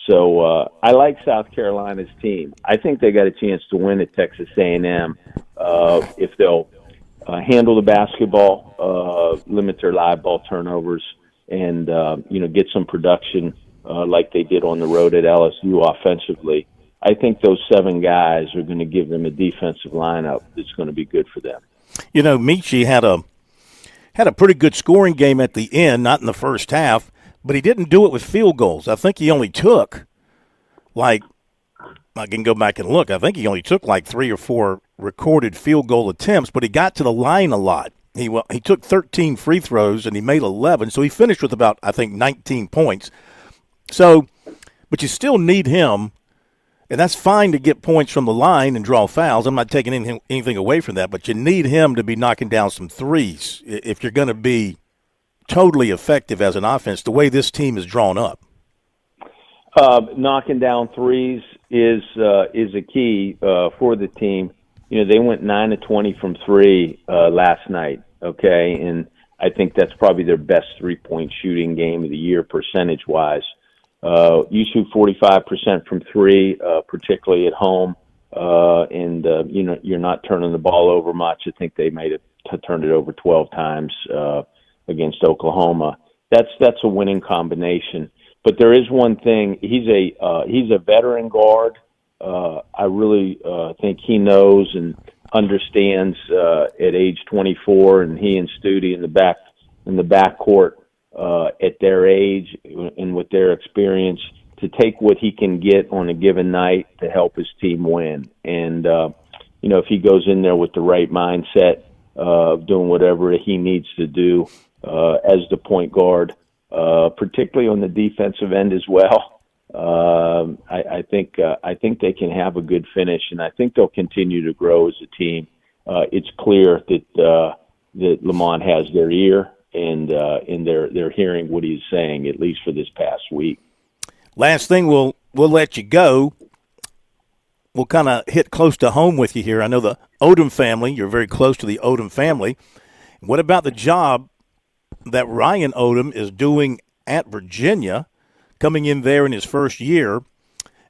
So I like South Carolina's team. I think they got a chance to win at Texas A&M if they'll handle the basketball, limit their live ball turnovers, and get some production like they did on the road at LSU offensively. I think those 7 guys are going to give them a defensive lineup that's going to be good for them. Michi had a pretty good scoring game at the end, not in the first half, but he didn't do it with field goals. I think he only took, I can go back and look, I think he only took 3 or 4 recorded field goal attempts, but he got to the line a lot. He took 13 free throws, and he made 11, so he finished with about, I think, 19 points. So, but you still need him And that's fine to get points from the line and draw fouls. I'm not taking anything away from that, but you need him to be knocking down some threes if you're going to be totally effective as an offense the way this team is drawn up. Knocking down threes is a key for the team. They went 9 of 20 from three last night, okay? And I think that's probably their best three-point shooting game of the year percentage-wise. You shoot 45% from three, particularly at home, and you're not turning the ball over much. I think they might have turned it over 12 times against Oklahoma. That's a winning combination. But there is one thing: he's a veteran guard. I really think he knows and understands at age 24, and he and Studi in the backcourt. At their age and with their experience, to take what he can get on a given night to help his team win. And, if he goes in there with the right mindset of doing whatever he needs to do as the point guard, particularly on the defensive end as well, I think they can have a good finish, and I think they'll continue to grow as a team. It's clear that Lamont has their ear, and they're hearing what he's saying, at least for this past week. Last thing, we'll let you go. We'll kind of hit close to home with you here. I know the Odom family. You're very close to the Odom family. What about the job that Ryan Odom is doing at Virginia, coming in there in his first year?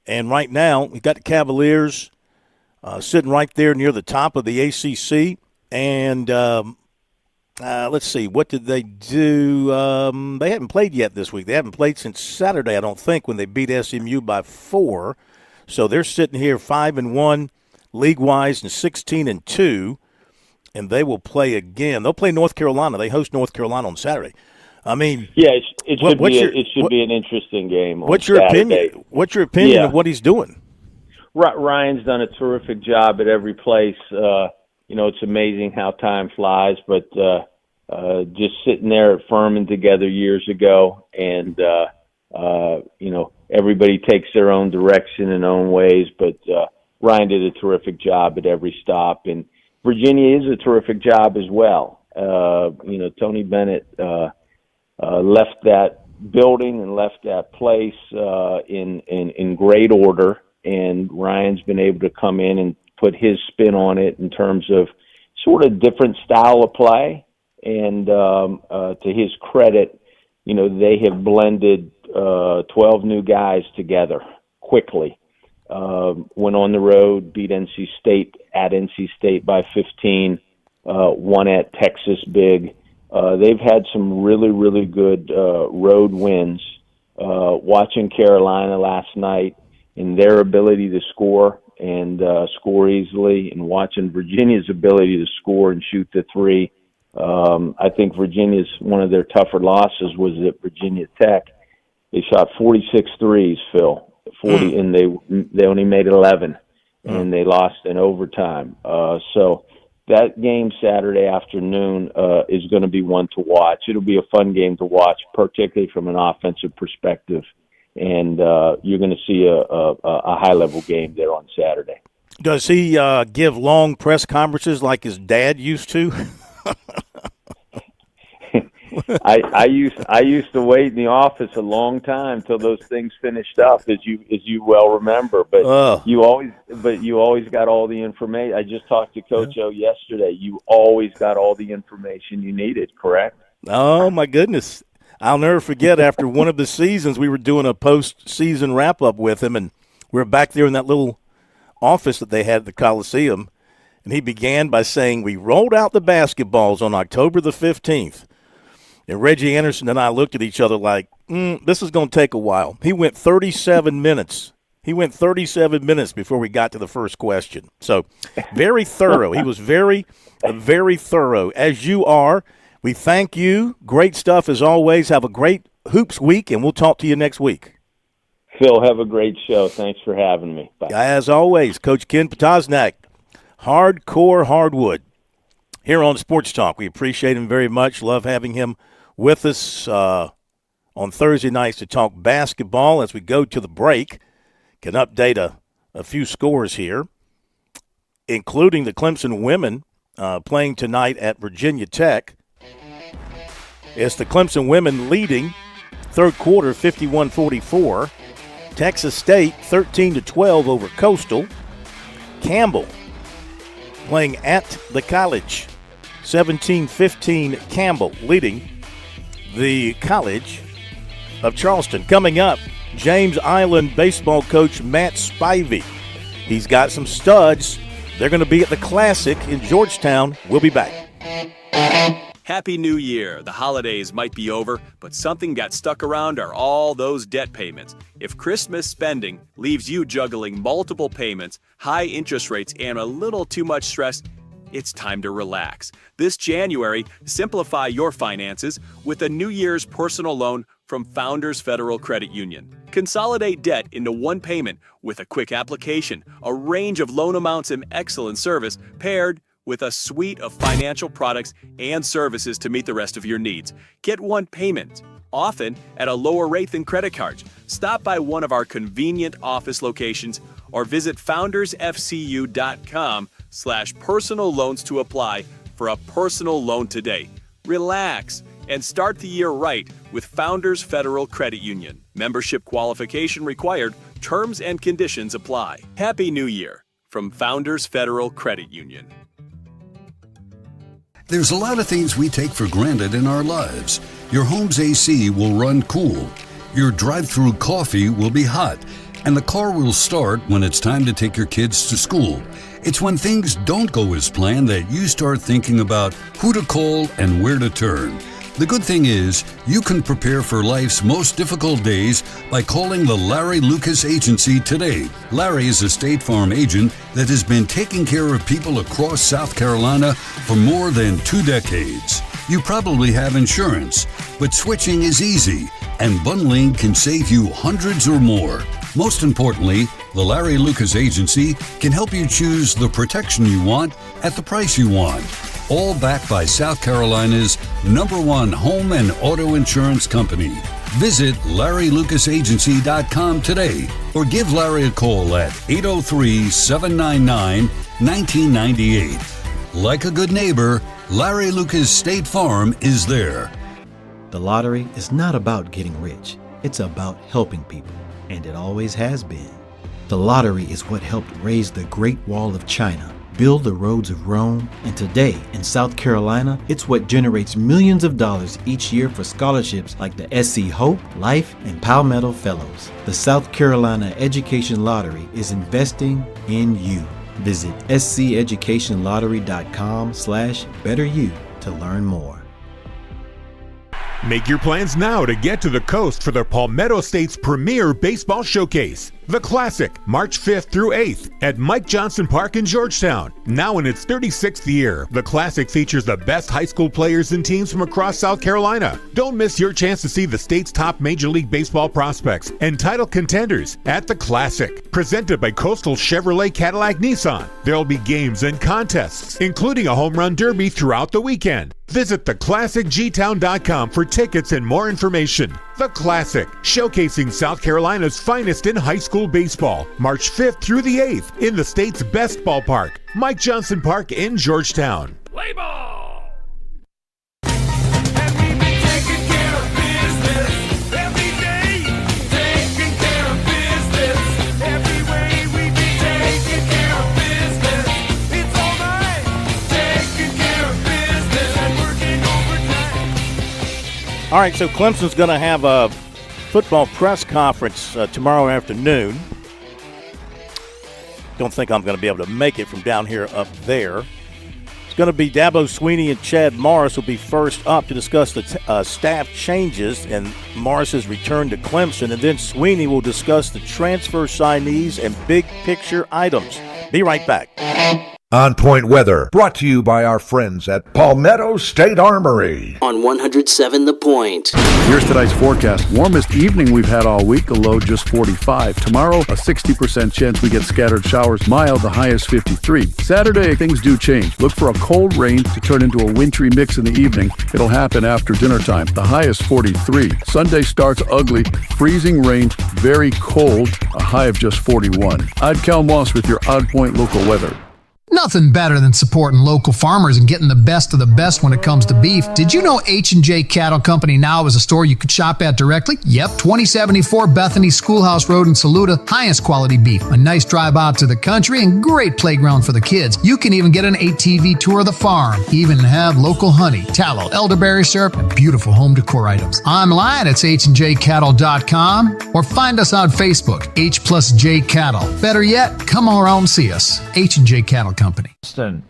And right now, we've got the Cavaliers sitting right there near the top of the ACC, and let's see, what did they do? They haven't played yet this week. They haven't played since Saturday, I don't think, when they beat SMU by 4. So they're sitting here 5-1 league-wise and 16-2, and they will play again. They'll play North Carolina. They host North Carolina on Saturday. I mean, yeah, it should be an interesting game. What's your opinion? What's your opinion of what he's doing? Ryan's done a terrific job at every place. It's amazing how time flies, but just sitting there at Furman together years ago, and everybody takes their own direction and own ways, but Ryan did a terrific job at every stop, and Virginia is a terrific job as well. Tony Bennett left that building and left that place in great order, and Ryan's been able to come in and put his spin on it in terms of sort of different style of play. And to his credit, they have blended 12 new guys together quickly. Went on the road, beat NC State at NC State by 15, won at Texas big. They've had some really, really good road wins. Watching Carolina last night and their ability to score and score easily, and watching Virginia's ability to score and shoot the three. I think Virginia's one of their tougher losses was at Virginia Tech. They shot 46 threes, Phil, 40, and they only made 11, and they lost in overtime. So that game Saturday afternoon is going to be one to watch. It'll be a fun game to watch, particularly from an offensive perspective. And you're going to see a high-level game there on Saturday. Does he give long press conferences like his dad used to? I used to wait in the office a long time till those things finished up, as you well remember. But you always got all the information. I just talked to Coach O yesterday. You always got all the information you needed, correct? Oh my goodness. I'll never forget, after one of the seasons, we were doing a post-season wrap-up with him, and we were back there in that little office that they had at the Coliseum, and he began by saying, we rolled out the basketballs on October the 15th. And Reggie Anderson and I looked at each other like, this is going to take a while. He went 37 minutes. He went 37 minutes before we got to the first question. So very thorough. He was very, very thorough, as you are. We thank you. Great stuff as always. Have a great Hoops week, and we'll talk to you next week. Phil, have a great show. Thanks for having me. Bye. As always, Coach Ken Potosnak, hardcore hardwood, here on Sports Talk. We appreciate him very much. Love having him with us on Thursday nights to talk basketball. As we go to the break, can update a few scores here, including the Clemson women playing tonight at Virginia Tech. It's the Clemson women leading third quarter 51-44. Texas State 13-12 over Coastal. Campbell playing at the College 17-15. Campbell leading the College of Charleston. Coming up, James Island baseball coach Matt Spivey. He's got some studs. They're going to be at the Classic in Georgetown. We'll be back. Happy New Year. The holidays might be over, but something got stuck around are all those debt payments. If Christmas spending leaves you juggling multiple payments, high interest rates, and a little too much stress, it's time to relax. This January, simplify your finances with a New Year's personal loan from Founders Federal Credit Union. Consolidate debt into one payment with a quick application, a range of loan amounts, and excellent service paired with a suite of financial products and services to meet the rest of your needs. Get one payment, often at a lower rate than credit cards. Stop by one of our convenient office locations or visit foundersfcu.com/personal loans to apply for a personal loan today. Relax and start the year right with Founders Federal Credit Union. Membership qualification required. Terms and conditions apply. Happy New Year from Founders Federal Credit Union. There's a lot of things we take for granted in our lives. Your home's AC will run cool. Your drive-through coffee will be hot. And the car will start when it's time to take your kids to school. It's when things don't go as planned that you start thinking about who to call and where to turn. The good thing is, you can prepare for life's most difficult days by calling the Larry Lucas Agency today. Larry is a State Farm agent that has been taking care of people across South Carolina for more than 2 decades. You probably have insurance, but switching is easy, and bundling can save you hundreds or more. Most importantly, the Larry Lucas Agency can help you choose the protection you want at the price you want. All backed by South Carolina's #1 home and auto insurance company. Visit LarryLucasAgency.com today or give Larry a call at 803-799-1998. Like a good neighbor, Larry Lucas State Farm is there. The lottery is not about getting rich. It's about helping people, and it always has been. The lottery is what helped raise the Great Wall of China, build the roads of Rome, and today in South Carolina, it's what generates millions of dollars each year for scholarships like the SC Hope, Life, and Palmetto Fellows. The South Carolina Education Lottery is investing in you. Visit sceducationlottery.com/betteryou to learn more. Make your plans now to get to the coast for the Palmetto State's premier baseball showcase. The Classic, March 5th through 8th at Mike Johnson Park in Georgetown. Now in its 36th year, the Classic features the best high school players and teams from across South Carolina. Don't miss your chance to see the state's top Major League Baseball prospects and title contenders at the Classic. Presented by Coastal Chevrolet Cadillac Nissan. There'll be games and contests, including a home run derby throughout the weekend. Visit theclassicgtown.com for tickets and more information. The Classic, showcasing South Carolina's finest in high school baseball, March 5th through the 8th in the state's best ballpark, Mike Johnson Park in Georgetown. Play ball! All right, so Clemson's going to have a football press conference tomorrow afternoon. Don't think I'm going to be able to make it from down here up there. It's going to be Dabo Swinney and Chad Morris will be first up to discuss the staff changes and Morris's return to Clemson, and then Swinney will discuss the transfer signees and big picture items. Be right back. On Point Weather, brought to you by our friends at Palmetto State Armory. On 107 The Point. Here's tonight's forecast. Warmest evening we've had all week, a low just 45. Tomorrow, a 60% chance we get scattered showers, mild, the high is 53. Saturday, things do change. Look for a cold rain to turn into a wintry mix in the evening. It'll happen after dinner time. The high is 43. Sunday starts ugly, freezing rain, very cold, a high of just 41. I'm Cal Moss with your Odd Point local weather. Nothing better than supporting local farmers and getting the best of the best when it comes to beef. Did you know H&J Cattle Company now is a store you could shop at directly? Yep, 2074 Bethany Schoolhouse Road in Saluda. Highest quality beef, a nice drive out to the country, and great playground for the kids. You can even get an ATV tour of the farm. Even have local honey, tallow, elderberry syrup, and beautiful home decor items. Online, it's HandJCattle.com or find us on Facebook, H+J Cattle. Better yet, come around and see us. H&J Cattle Company. With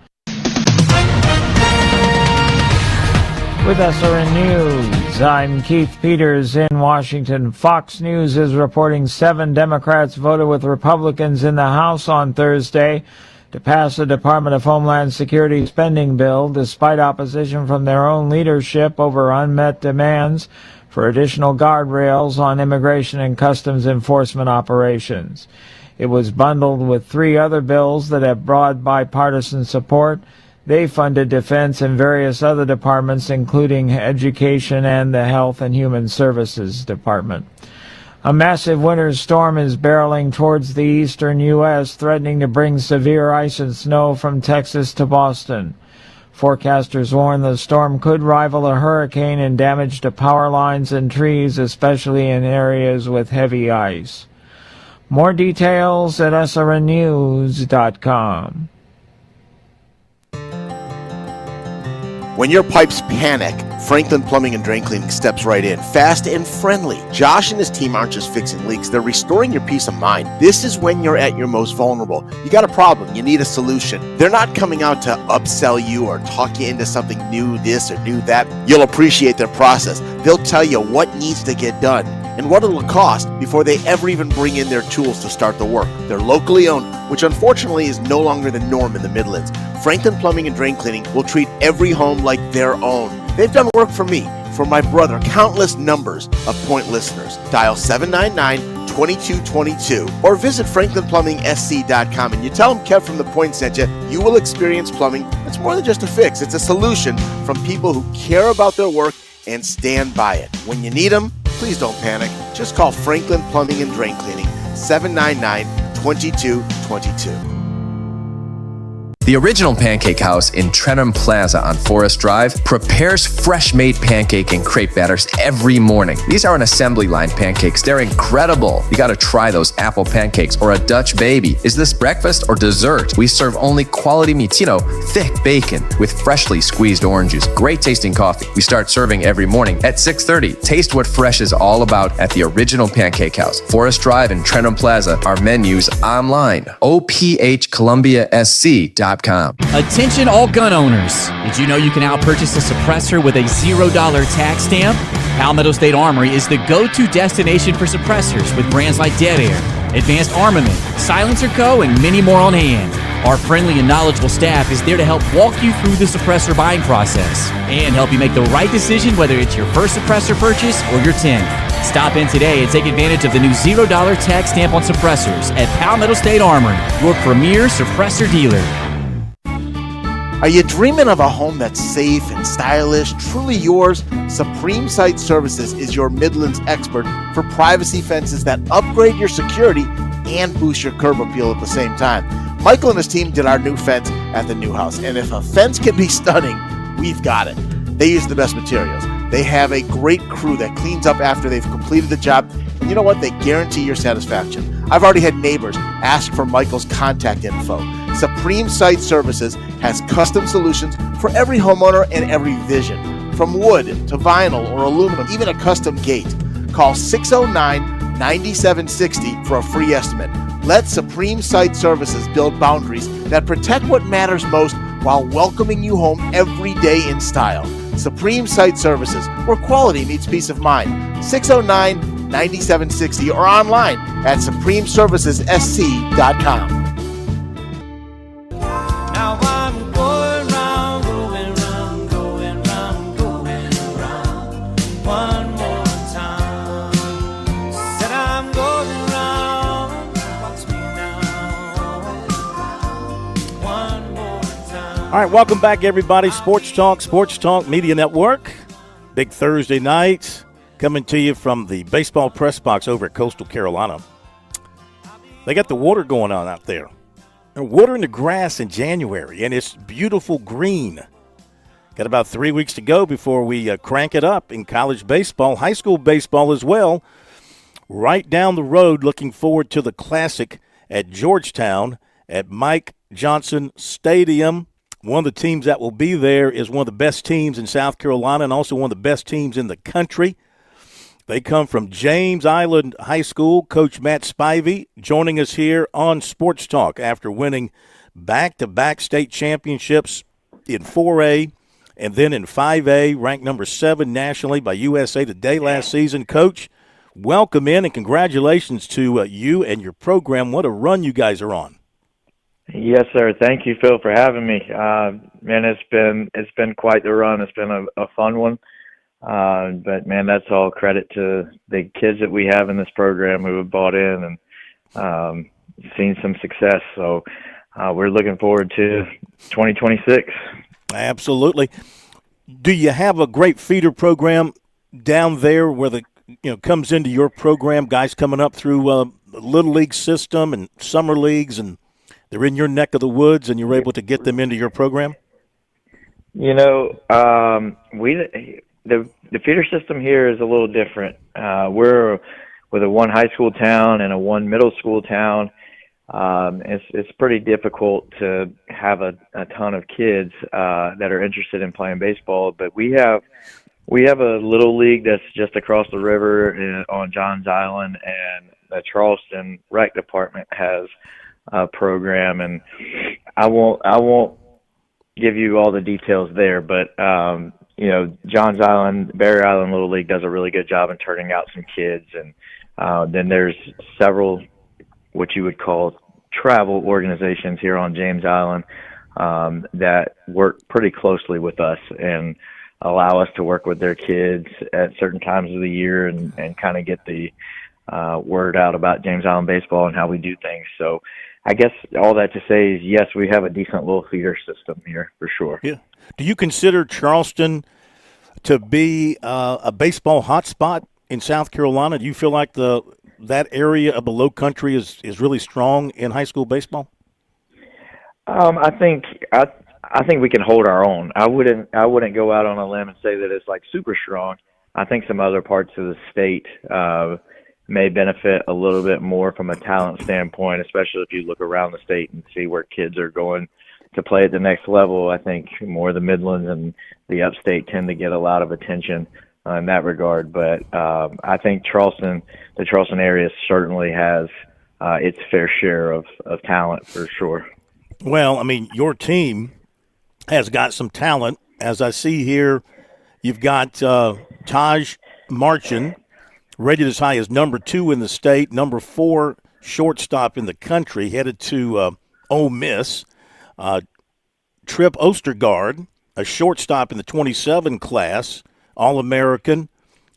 SRN News, I'm Keith Peters in Washington. Fox News is reporting 7 Democrats voted with Republicans in the House on Thursday to pass the Department of Homeland Security spending bill, despite opposition from their own leadership over unmet demands for additional guardrails on immigration and customs enforcement operations. It was bundled with 3 other bills that have broad bipartisan support. They funded defense and various other departments, including education and the Health and Human Services Department. A massive winter storm is barreling towards the eastern U.S., threatening to bring severe ice and snow from Texas to Boston. Forecasters warn the storm could rival a hurricane in damage to power lines and trees, especially in areas with heavy ice. More details at srnnews.com. When your pipes panic, Franklin Plumbing and Drain Cleaning steps right in, fast and friendly. Josh and his team aren't just fixing leaks, they're restoring your peace of mind. This is when you're at your most vulnerable. You got a problem, you need a solution. They're not coming out to upsell you or talk you into something new this or new that. You'll appreciate their process. They'll tell you what needs to get done and what it'll cost before they ever even bring in their tools to start the work. They're locally owned, which unfortunately is no longer the norm in the Midlands. Franklin Plumbing and Drain Cleaning will treat every home like their own. They've done work for me, for my brother, countless numbers of Point listeners. Dial 799-2222 or visit franklinplumbing.sc.com and you tell them Kev from The Point sent you. You will experience plumbing that's more than just a fix. It's a solution from people who care about their work and stand by it. When you need them, please don't panic. Just call Franklin Plumbing and Drain Cleaning, 799-2222. The original Pancake House in Trenham Plaza on Forest Drive prepares fresh-made pancake and crepe batters every morning. These are an assembly line pancakes. They're incredible. You gotta try those apple pancakes or a Dutch baby. Is this breakfast or dessert? We serve only quality meats, thick bacon with freshly squeezed orange juice. Great tasting coffee. We start serving every morning at 6:30. Taste what fresh is all about at the original Pancake House. Forest Drive in Trenham Plaza. Our menus online. OPHColumbiaSC.com. Attention all gun owners. Did you know you can now purchase a suppressor with a $0 tax stamp? Palmetto State Armory is the go-to destination for suppressors with brands like Dead Air, Advanced Armament, Silencer Co., and many more on hand. Our friendly and knowledgeable staff is there to help walk you through the suppressor buying process and help you make the right decision whether it's your first suppressor purchase or your 10th. Stop in today and take advantage of the new $0 tax stamp on suppressors at Palmetto State Armory, your premier suppressor dealer. Are you dreaming of a home that's safe and stylish, truly yours? Supreme Site Services is your Midlands expert for privacy fences that upgrade your security and boost your curb appeal at the same time. Michael and his team did our new fence at the new house, and if a fence can be stunning, we've got it. They use the best materials. They have a great crew that cleans up after they've completed the job, and you know what? They guarantee your satisfaction. I've already had neighbors ask for Michael's contact info. Supreme Site Services has custom solutions for every homeowner and every vision, from wood to vinyl or aluminum, even a custom gate. Call 609-9760 for a free estimate. Let Supreme Site Services build boundaries that protect what matters most while welcoming you home every day in style. Supreme Site Services, where quality meets peace of mind. 609-9760 or online at supremeservicessc.com. All right, welcome back, everybody. Sports Talk Media Network. Big Thursday night coming to you from the baseball press box over at Coastal Carolina. They got the water going on out there. They're watering the grass in January, and it's beautiful green. Got about 3 weeks to go before we crank it up in college baseball, high school baseball as well. Right down the road, looking forward to the Classic at Georgetown at Mike Johnson Stadium. One of the teams that will be there is one of the best teams in South Carolina and also one of the best teams in the country. They come from James Island High School. Coach Matt Spivey joining us here on Sports Talk after winning back-to-back state championships in 4A and then in 5A, ranked number 7 nationally by USA Today last season. Coach, welcome in and congratulations to you and your program. What a run you guys are on. Yes, sir. Thank you, Phil, for having me. Man, it's been quite the run. It's been a fun one. But man, that's all credit to the kids that we have in this program who have bought in and seen some success. So we're looking forward to 2026. Absolutely. Do you have a great feeder program down there where comes into your program, guys coming up through Little League system and summer leagues, and they're in your neck of the woods, and you're able to get them into your program? The feeder system here is a little different. We're with a one high school town and a one middle school town. It's pretty difficult to have a ton of kids that are interested in playing baseball, but we have a little league that's just across the river on Johns Island, and the Charleston rec department has a program, and I won't give you all the details there, but Johns Island, Barry Island Little League does a really good job in turning out some kids, and then there's several what you would call travel organizations here on James Island that work pretty closely with us and allow us to work with their kids at certain times of the year and kind of get the word out about James Island baseball and how we do things. So I guess all that to say is, yes, we have a decent little feeder system here for sure. Yeah. Do you consider Charleston to be a baseball hotspot in South Carolina? Do you feel like that area of the Low Country is really strong in high school baseball? I think we can hold our own. I wouldn't go out on a limb and say that it's like super strong. I think some other parts of the state may benefit a little bit more from a talent standpoint, especially if you look around the state and see where kids are going to play at the next level. I think more the Midlands and the upstate tend to get a lot of attention in that regard. But I think the Charleston area certainly has its fair share of talent for sure. Well, I mean, your team has got some talent. As I see here, you've got Taj Marchin, rated as high as number 2 in the state, number 4 shortstop in the country, headed to Ole Miss. Trip Ostergaard, a shortstop in the 27 class, All-American,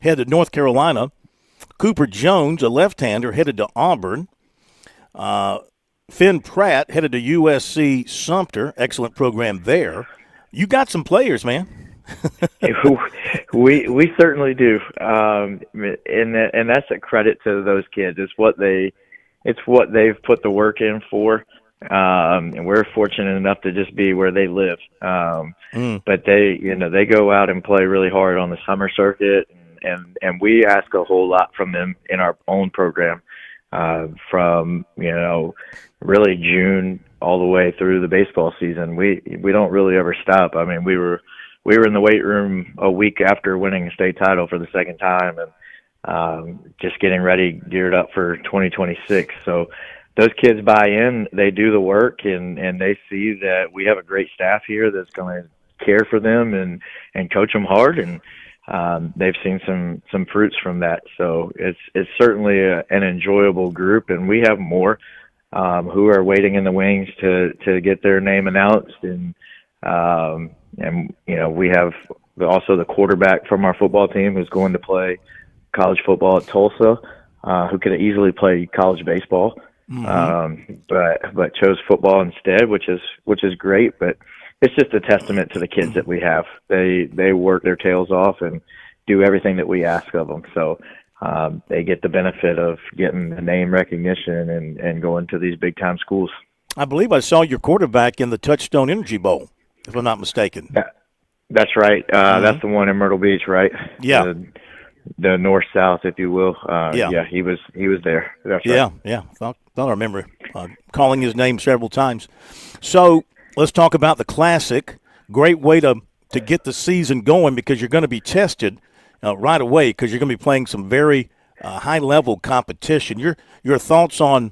headed to North Carolina. Cooper Jones, a left-hander, headed to Auburn. Finn Pratt, headed to USC Sumter. Excellent program there. You got some players, man. we certainly do, and that's a credit to those kids. It's what they've put the work in for, and we're fortunate enough to just be where they live. But they go out and play really hard on the summer circuit, and we ask a whole lot from them in our own program, from really June all the way through the baseball season. We don't really ever stop. I mean, we were in the weight room a week after winning a state title for the second time, and just getting ready, geared up for 2026. So those kids buy in, they do the work, and they see that we have a great staff here that's going to care for them and coach them hard, and they've seen some fruits from that. So it's certainly an enjoyable group, and we have more who are waiting in the wings to get their name announced, and we have also the quarterback from our football team who's going to play college football at Tulsa, who could easily play college baseball, but chose football instead, which is great. But it's just a testament to the kids that we have. They work their tails off and do everything that we ask of them. So they get the benefit of getting the name recognition and going to these big time schools. I believe I saw your quarterback in the Touchstone Energy Bowl, if I'm not mistaken. That's right. That's the one in Myrtle Beach, right? Yeah. The north-south, if you will. Yeah, he was there. That's yeah, right. yeah. Thought I remember calling his name several times. So let's talk about the Classic. Great way to get the season going because you're going to be tested right away because you're going to be playing some very high-level competition. Your thoughts on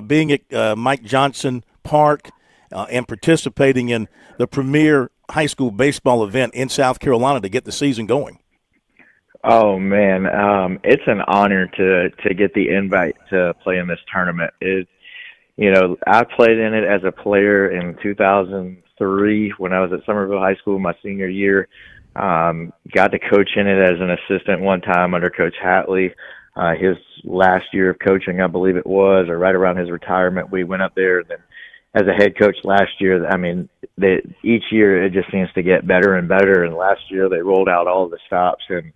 being at Mike Johnson Park and participating in the premier high school baseball event in South Carolina to get the season going? Oh man, it's an honor to get the invite to play in this tournament. I played in it as a player in 2003 when I was at Somerville High School my senior year. Got to coach in it as an assistant one time under Coach Hatley. His last year of coaching, I believe it was, or right around his retirement, we went up there. And then as a head coach last year, I mean, each year it just seems to get better and better. And last year they rolled out all the stops and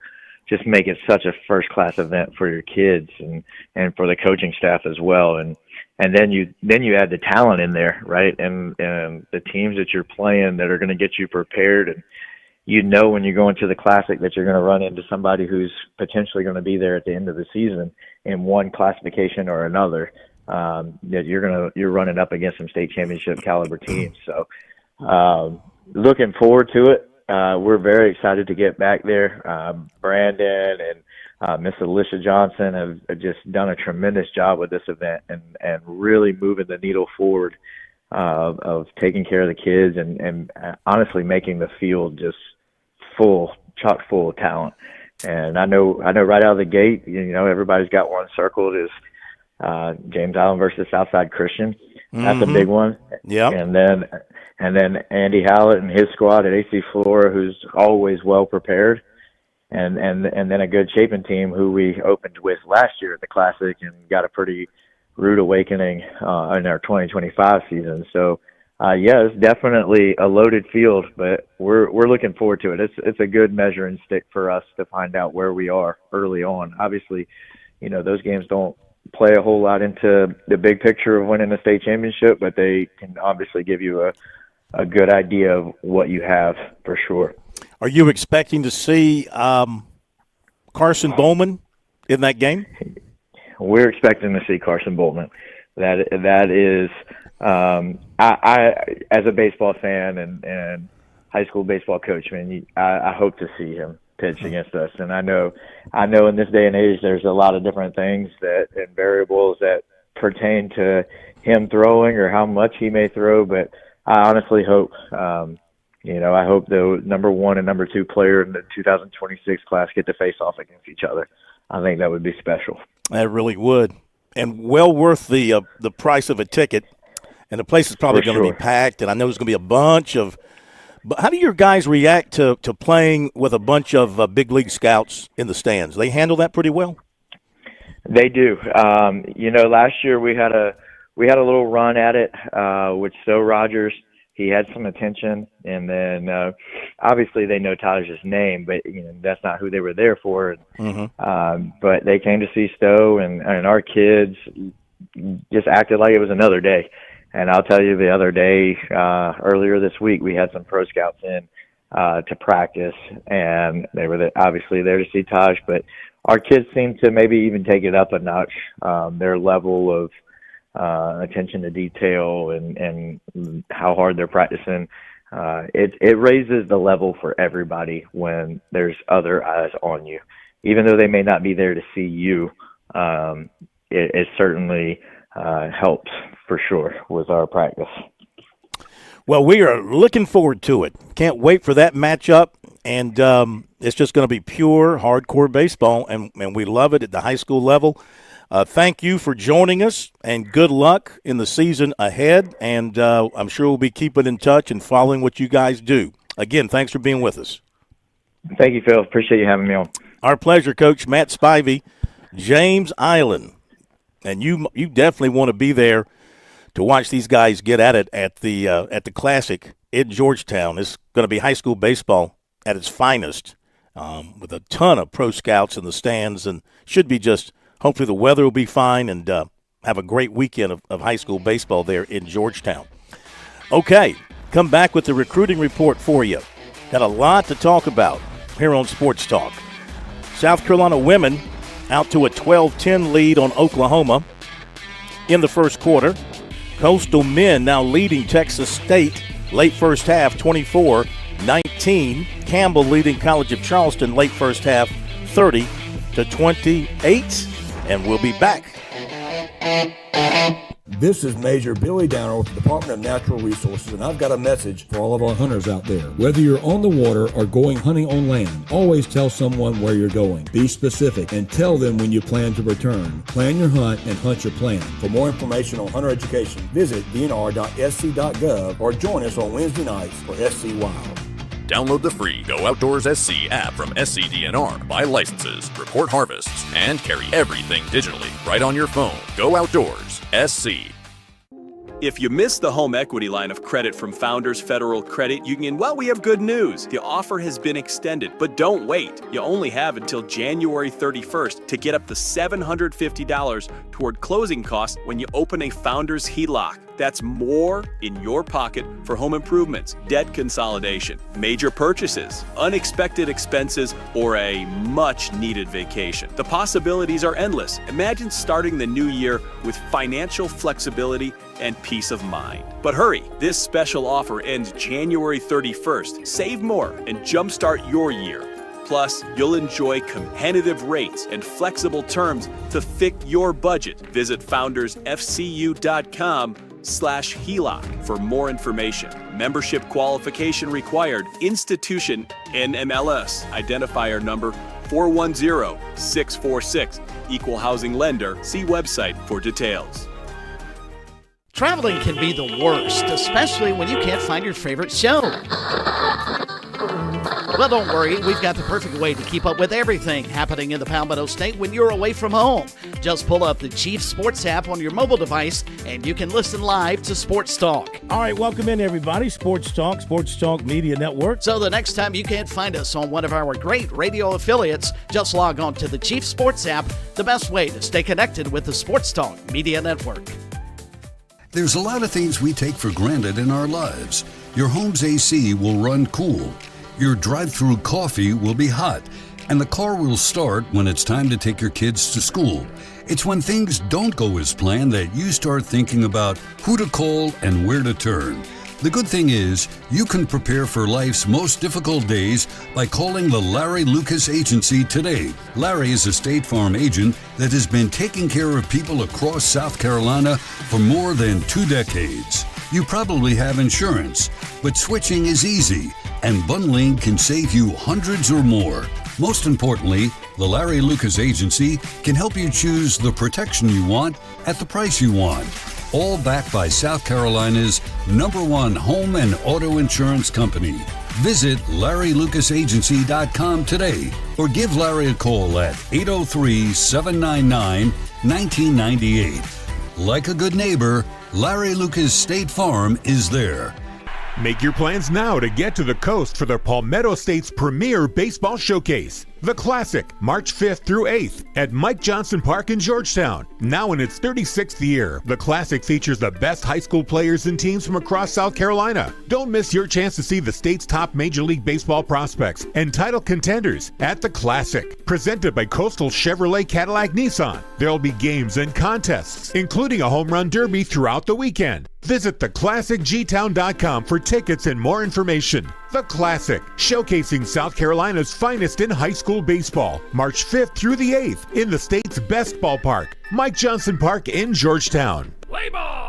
just make it such a first-class event for your kids and for the coaching staff as well. And then you add the talent in there, right? And the teams that you're playing that are going to get you prepared. And when you go into the Classic that you're going to run into somebody who's potentially going to be there at the end of the season in one classification or another. That you're running up against some state championship caliber teams. So looking forward to it. We're very excited to get back there. Brandon and Miss Alicia Johnson have just done a tremendous job with this event and really moving the needle forward of taking care of the kids and honestly making the field just chock full of talent. And I know right out of the gate, everybody's got one circled is James Island versus Southside Christian. That's a big one. Yeah. And then Andy Hallett and his squad at AC Flora, who's always well prepared, and then a good Chapin team who we opened with last year at the Classic and got a pretty rude awakening in our 2025 season. So it's definitely a loaded field, but we're looking forward to it. It's a good measuring stick for us to find out where we are early on. Obviously, those games don't play a whole lot into the big picture of winning a state championship, but they can obviously give you a good idea of what you have for sure. Are you expecting to see Carson Bowman in that game? We're expecting to see Carson Bowman. That is, I as a baseball fan and high school baseball coach, man, I hope to see him pitch against us. And I know in this day and age there's a lot of different things and variables that pertain to him throwing or how much he may throw, but I honestly hope I hope the number 1 and number 2 player in the 2026 class get to face off against each other. I think that would be special. That really would, and well worth the price of a ticket. And the place is probably going to be packed, and I know there's going to be a bunch of. But how do your guys react to playing with a bunch of big league scouts in the stands? They handle that pretty well. They do. Last year we had a little run at it with Stowe Rogers. He had some attention, and then obviously they know Tyler's name, but that's not who they were there for. But they came to see Stowe, and our kids just acted like it was another day. And I'll tell you, the other day, earlier this week, we had some pro scouts in to practice, and they were obviously there to see Taj. But our kids seem to maybe even take it up a notch. Their level of attention to detail and how hard they're practicing. It raises the level for everybody when there's other eyes on you. Even though they may not be there to see you, it certainly helps for sure with our practice. Well, we are looking forward to it. Can't wait for that matchup, and it's just going to be pure hardcore baseball, and we love it at the high school level. Thank you for joining us, and good luck in the season ahead, and I'm sure we'll be keeping in touch and following what you guys do. Again, thanks for being with us. Thank you, Phil. Appreciate you having me on. Our pleasure, Coach Matt Spivey, James Island. And you definitely want to be there to watch these guys get at it at the Classic in Georgetown. It's going to be high school baseball at its finest, with a ton of pro scouts in the stands, and should be just hopefully the weather will be fine and have a great weekend of high school baseball there in Georgetown. Okay, come back with the recruiting report for you. Got a lot to talk about here on Sports Talk. South Carolina women out to a 12-10 lead on Oklahoma in the first quarter. Coastal men now leading Texas State late first half, 24-19. Campbell leading College of Charleston late first half, 30-28. And we'll be back. This is Major Billy Downer with the Department of Natural Resources, and I've got a message for all of our hunters out there. Whether you're on the water or going hunting on land, always tell someone where you're going. Be specific and tell them when you plan to return. Plan your hunt and hunt your plan. For more information on hunter education, visit dnr.sc.gov or join us on Wednesday nights for SC Wild. Download the free Go Outdoors SC app from SCDNR, buy licenses, report harvests, and carry everything digitally right on your phone. Go Outdoors SC. If you missed the home equity line of credit from Founders Federal Credit Union, well, we have good news. The offer has been extended, but don't wait. You only have until January 31st to get up to $750 toward closing costs when you open a Founders HELOC. That's more in your pocket for home improvements, debt consolidation, major purchases, unexpected expenses, or a much-needed vacation. The possibilities are endless. Imagine starting the new year with financial flexibility and peace of mind. But hurry, this special offer ends January 31st. Save more and jumpstart your year. Plus, you'll enjoy competitive rates and flexible terms to fit your budget. Visit foundersfcu.com/HELOC for more information. Membership qualification required. Institution NMLS. Identifier number 410646. Equal housing lender. See website for details. Traveling can be the worst, especially when you can't find your favorite show. Well, don't worry. We've got the perfect way to keep up with everything happening in the Palmetto State when you're away from home. Just pull up the Chief Sports app on your mobile device, and you can listen live to Sports Talk. All right, welcome in, everybody. Sports Talk Media Network. So the next time you can't find us on one of our great radio affiliates, just log on to the Chief Sports app, the best way to stay connected with the Sports Talk Media Network. There's a lot of things we take for granted in our lives. Your home's AC will run cool. Your drive-through coffee will be hot. And the car will start when it's time to take your kids to school. It's when things don't go as planned that you start thinking about who to call and where to turn. The good thing is, you can prepare for life's most difficult days by calling the Larry Lucas Agency today. Larry is a State Farm agent that has been taking care of people across South Carolina for more than 2 decades. You probably have insurance, but switching is easy, and bundling can save you hundreds or more. Most importantly, the Larry Lucas Agency can help you choose the protection you want at the price you want. All backed by South Carolina's #1 home and auto insurance company. Visit LarryLucasAgency.com today or give Larry a call at 803-799-1998. Like a good neighbor, Larry Lucas State Farm is there. Make your plans now to get to the coast for the Palmetto State's premier baseball showcase. The Classic, March 5th through 8th at Mike Johnson Park in Georgetown. Now in its 36th year, the Classic features the best high school players and teams from across South Carolina. Don't miss your chance to see the state's top Major League Baseball prospects and title contenders at the Classic. Presented by Coastal Chevrolet Cadillac Nissan. There'll be games and contests, including a home run derby throughout the weekend. Visit theclassicgtown.com for tickets and more information. The Classic, showcasing South Carolina's finest in high school baseball, March 5th through the 8th in the state's best ballpark, Mike Johnson Park in Georgetown. Play ball!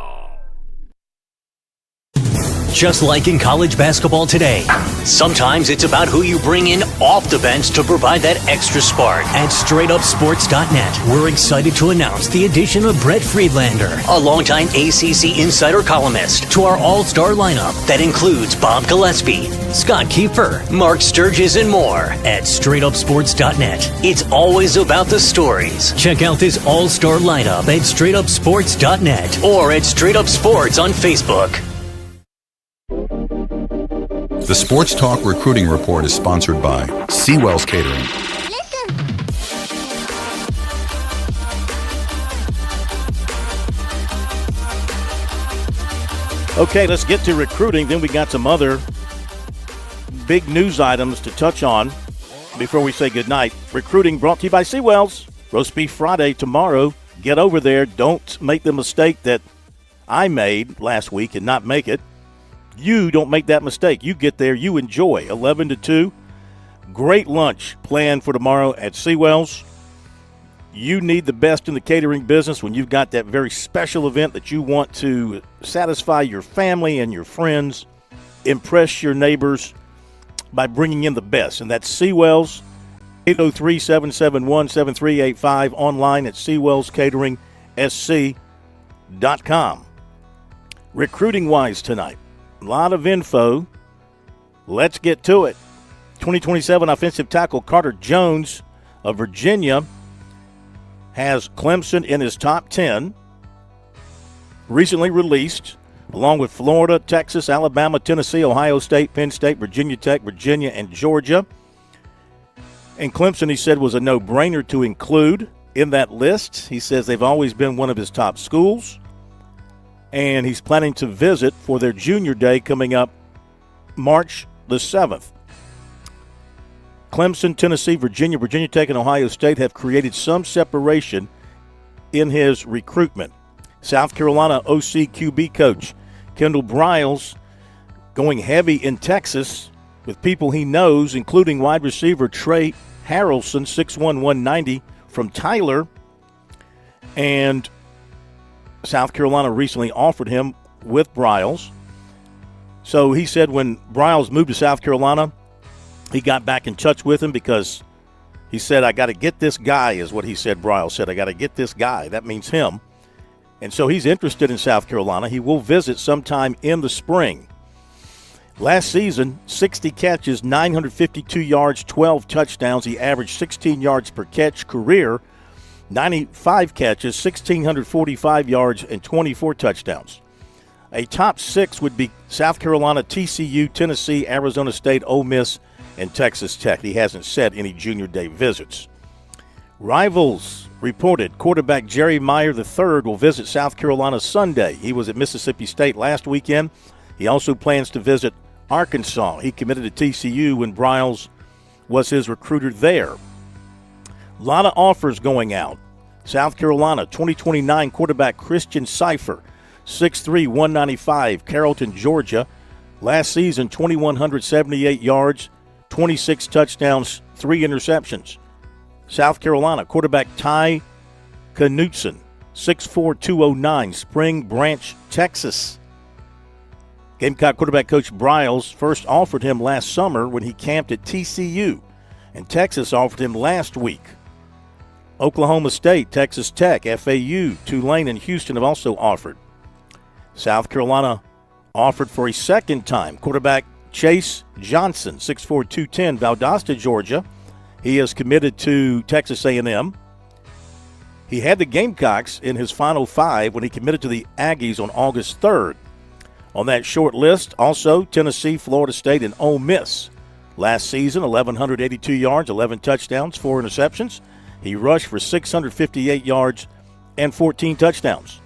Just like in college basketball today, sometimes it's about who you bring in off the bench to provide that extra spark. At StraightUpSports.net, we're excited to announce the addition of Brett Friedlander, a longtime ACC insider columnist, to our all-star lineup that includes Bob Gillespie, Scott Kiefer, Mark Sturgis, and more. At StraightUpSports.net, it's always about the stories. Check out this all-star lineup at StraightUpSports.net or at Straight Up Sports on Facebook. The Sports Talk Recruiting Report is sponsored by Seawell's Catering. Okay, let's get to recruiting. Then we got some other big news items to touch on before we say goodnight. Recruiting brought to you by Seawell's. Roast Beef Friday tomorrow. Get over there. Don't make the mistake that I made last week and not make it. You don't make that mistake. You get there. You enjoy. 11 to 2. Great lunch planned for tomorrow at Seawell's. You need the best in the catering business when you've got that very special event that you want to satisfy your family and your friends, impress your neighbors by bringing in the best. And that's Seawell's, 803-771-7385, online at SeawellsCateringSC.com. Recruiting-wise tonight, a lot of info. Let's get to it. 2027 offensive tackle Carter Jones of Virginia has Clemson in his top 10, recently released, along with Florida, Texas, Alabama, Tennessee, Ohio State, Penn State, Virginia Tech, Virginia, and Georgia. And Clemson, he said, was a no-brainer to include in that list. He says they've always been one of his top schools, and he's planning to visit for their junior day coming up March the 7th. Clemson, Tennessee, Virginia, Virginia Tech, and Ohio State have created some separation in his recruitment. South Carolina OC QB coach Kendall Briles going heavy in Texas with people he knows, including wide receiver Trey Harrelson, 6'1", 190 from Tyler. And South Carolina recently offered him with Briles. So he said when Briles moved to South Carolina, he got back in touch with him because he said, I got to get this guy, is what he said. Briles said, I got to get this guy. That means him. And so he's interested in South Carolina. He will visit sometime in the spring. Last season, 60 catches, 952 yards, 12 touchdowns. He averaged 16 yards per catch. Career, 95 catches, 1,645 yards, and 24 touchdowns. A top 6 would be South Carolina, TCU, Tennessee, Arizona State, Ole Miss, and Texas Tech. He hasn't set any junior day visits. Rivals reported quarterback Jerry Meyer III will visit South Carolina Sunday. He was at Mississippi State last weekend. He also plans to visit Arkansas. He committed to TCU when Briles was his recruiter there. A lot of offers going out. South Carolina 2029 quarterback Christian Cipher, 6'3", 195, Carrollton, Georgia. Last season, 2,178 yards, 26 touchdowns, 3 interceptions. South Carolina quarterback Ty Knutson, 6'4", 209, Spring Branch, Texas. Gamecock quarterback coach Briles first offered him last summer when he camped at TCU, and Texas offered him last week. Oklahoma State, Texas Tech, FAU, Tulane, and Houston have also offered. South Carolina offered for a second time quarterback Chase Johnson, 6'4", 210, Valdosta, Georgia. He is committed to Texas A&M. He had the Gamecocks in his final 5 when he committed to the Aggies on August 3rd. On that short list, also Tennessee, Florida State, and Ole Miss. Last season, 1,182 yards, 11 touchdowns, 4 interceptions. He rushed for 658 yards and 14 touchdowns.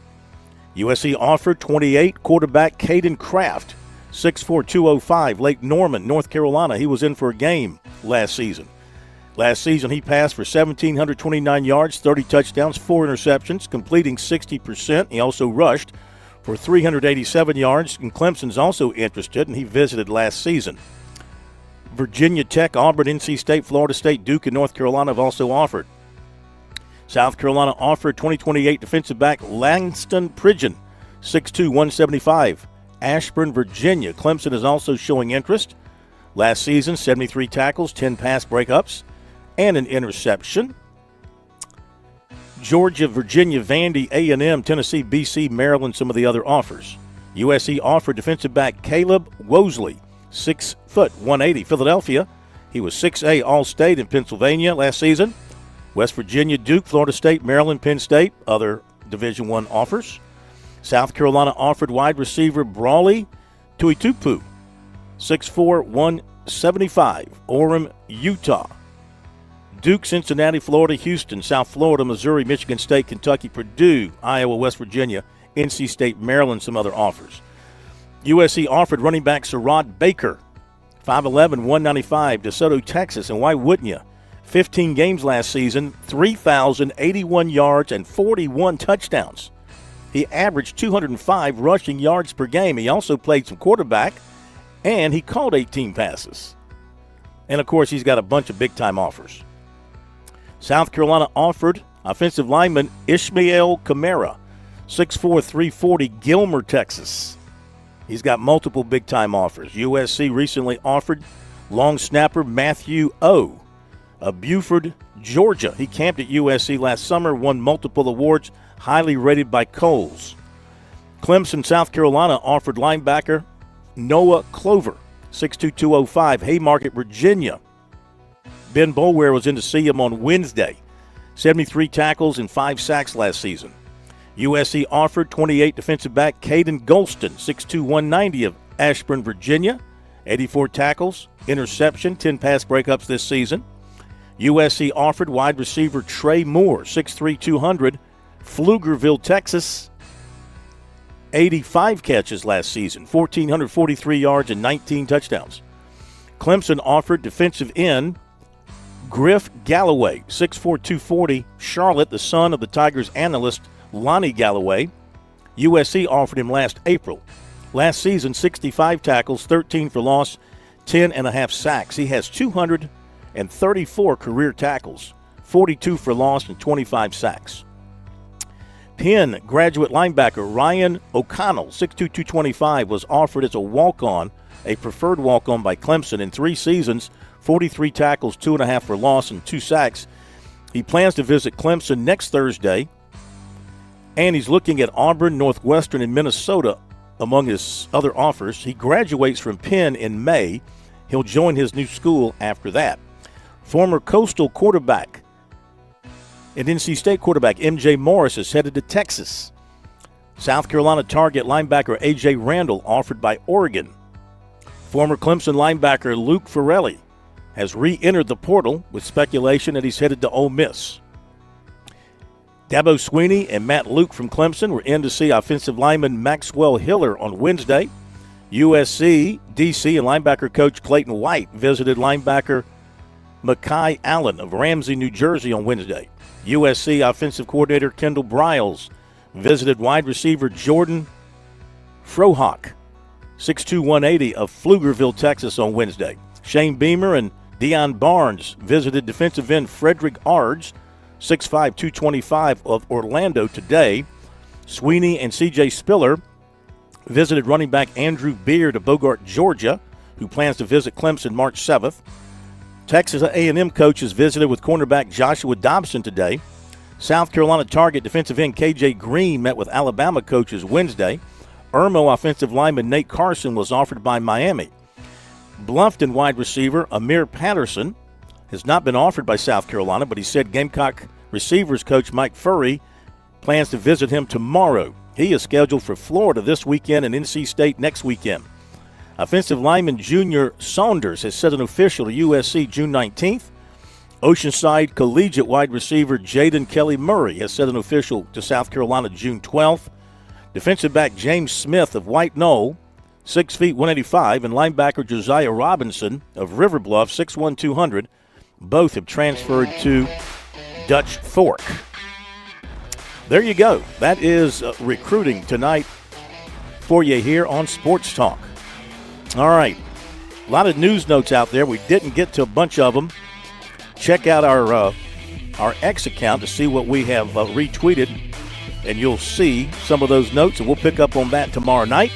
USC offered 28 quarterback Caden Kraft, 6'4", 205, Lake Norman, North Carolina. He was in for a game last season. Last season, he passed for 1,729 yards, 30 touchdowns, 4 interceptions, completing 60%. He also rushed for 387 yards, and Clemson's also interested, and he visited last season. Virginia Tech, Auburn, NC State, Florida State, Duke, and North Carolina have also offered. South Carolina offered 2028 defensive back Langston Pridgeon, 6'2", 175, Ashburn, Virginia. Clemson is also showing interest. Last season, 73 tackles, 10 pass breakups, and an interception. Georgia, Virginia, Vandy, A&M, Tennessee, BC, Maryland, some of the other offers. USC offered defensive back Caleb Wosley, 6', 180, Philadelphia. He was 6A All-State in Pennsylvania last season. West Virginia, Duke, Florida State, Maryland, Penn State, other Division I offers. South Carolina offered wide receiver Brawley Tuitupu, 6'4", 175. Orem, Utah. Duke, Cincinnati, Florida, Houston, South Florida, Missouri, Michigan State, Kentucky, Purdue, Iowa, West Virginia, NC State, Maryland, some other offers. USC offered running back Sherrod Baker, 5'11", 195, DeSoto, Texas, and why wouldn't you? 15 games last season, 3,081 yards and 41 touchdowns. He averaged 205 rushing yards per game. He also played some quarterback, and he caught 18 passes. And, of course, he's got a bunch of big-time offers. South Carolina offered offensive lineman Ishmael Kamara, 6'4", 340, Gilmer, Texas. He's got multiple big-time offers. USC recently offered long snapper Matthew O. of Buford, Georgia. He camped at USC last summer, won multiple awards, highly rated by Coles. Clemson, South Carolina offered linebacker Noah Clover, 6'2", 205, Haymarket, Virginia. Ben Boulware was in to see him on Wednesday. 73 tackles and 5 sacks last season. USC offered 28 defensive back Caden Golston, 6'2", 190 of Ashburn, Virginia. 84 tackles, interception, 10 pass breakups this season. USC offered wide receiver Trey Moore, 6'3", 200, Pflugerville, Texas. 85 catches last season, 1,443 yards and 19 touchdowns. Clemson offered defensive end Griff Galloway, 6'4", 240, Charlotte, the son of the Tigers analyst Lonnie Galloway. USC offered him last April. Last season, 65 tackles, 13 for loss, 10.5 sacks. He has 234 career tackles, 42 for loss, and 25 sacks. Penn graduate linebacker Ryan O'Connell, 6'2", 225, was offered as a walk-on, a preferred walk-on by Clemson in 3 seasons, 43 tackles, 2.5 for loss, and 2 sacks. He plans to visit Clemson next Thursday, and he's looking at Auburn, Northwestern, and Minnesota among his other offers. He graduates from Penn in May. He'll join his new school after that. Former Coastal quarterback and NC State quarterback M.J. Morris is headed to Texas. South Carolina target linebacker A.J. Randall offered by Oregon. Former Clemson linebacker Luke Farrelly has re-entered the portal with speculation that he's headed to Ole Miss. Dabo Swinney and Matt Luke from Clemson were in to see offensive lineman Maxwell Hiller on Wednesday. USC, D.C., and linebacker coach Clayton White visited linebacker Makai Allen of Ramsey, New Jersey on Wednesday. USC offensive coordinator Kendall Briles visited wide receiver Jordan Frohock, 6'2", 180 of Pflugerville, Texas on Wednesday. Shane Beamer and Deion Barnes visited defensive end Frederick Ards, 6'5", 225 of Orlando today. Sweeney and C.J. Spiller visited running back Andrew Beard of Bogart, Georgia, who plans to visit Clemson March 7th. Texas A&M coaches visited with cornerback Joshua Dobson today. South Carolina target defensive end K.J. Green met with Alabama coaches Wednesday. Irmo offensive lineman Nate Carson was offered by Miami. Bluffton wide receiver Amir Patterson has not been offered by South Carolina, but he said Gamecock receivers coach Mike Furry plans to visit him tomorrow. He is scheduled for Florida this weekend and NC State next weekend. Offensive lineman Junior Saunders has set an official to USC June 19th. Oceanside Collegiate wide receiver Jaden Kelly Murray has set an official to South Carolina June 12th. Defensive back James Smith of White Knoll, 6 feet 185, and linebacker Josiah Robinson of River Bluff, 6'1", 200. Both have transferred to Dutch Fork. There you go. That is recruiting tonight for you here on Sports Talk. All right. A lot of news notes out there. We didn't get to a bunch of them. Check out our X account to see what we have retweeted, and you'll see some of those notes, and we'll pick up on that tomorrow night.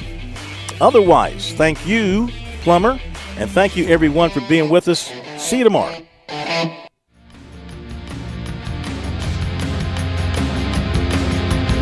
Otherwise, thank you, Plummer, and thank you, everyone, for being with us. See you tomorrow.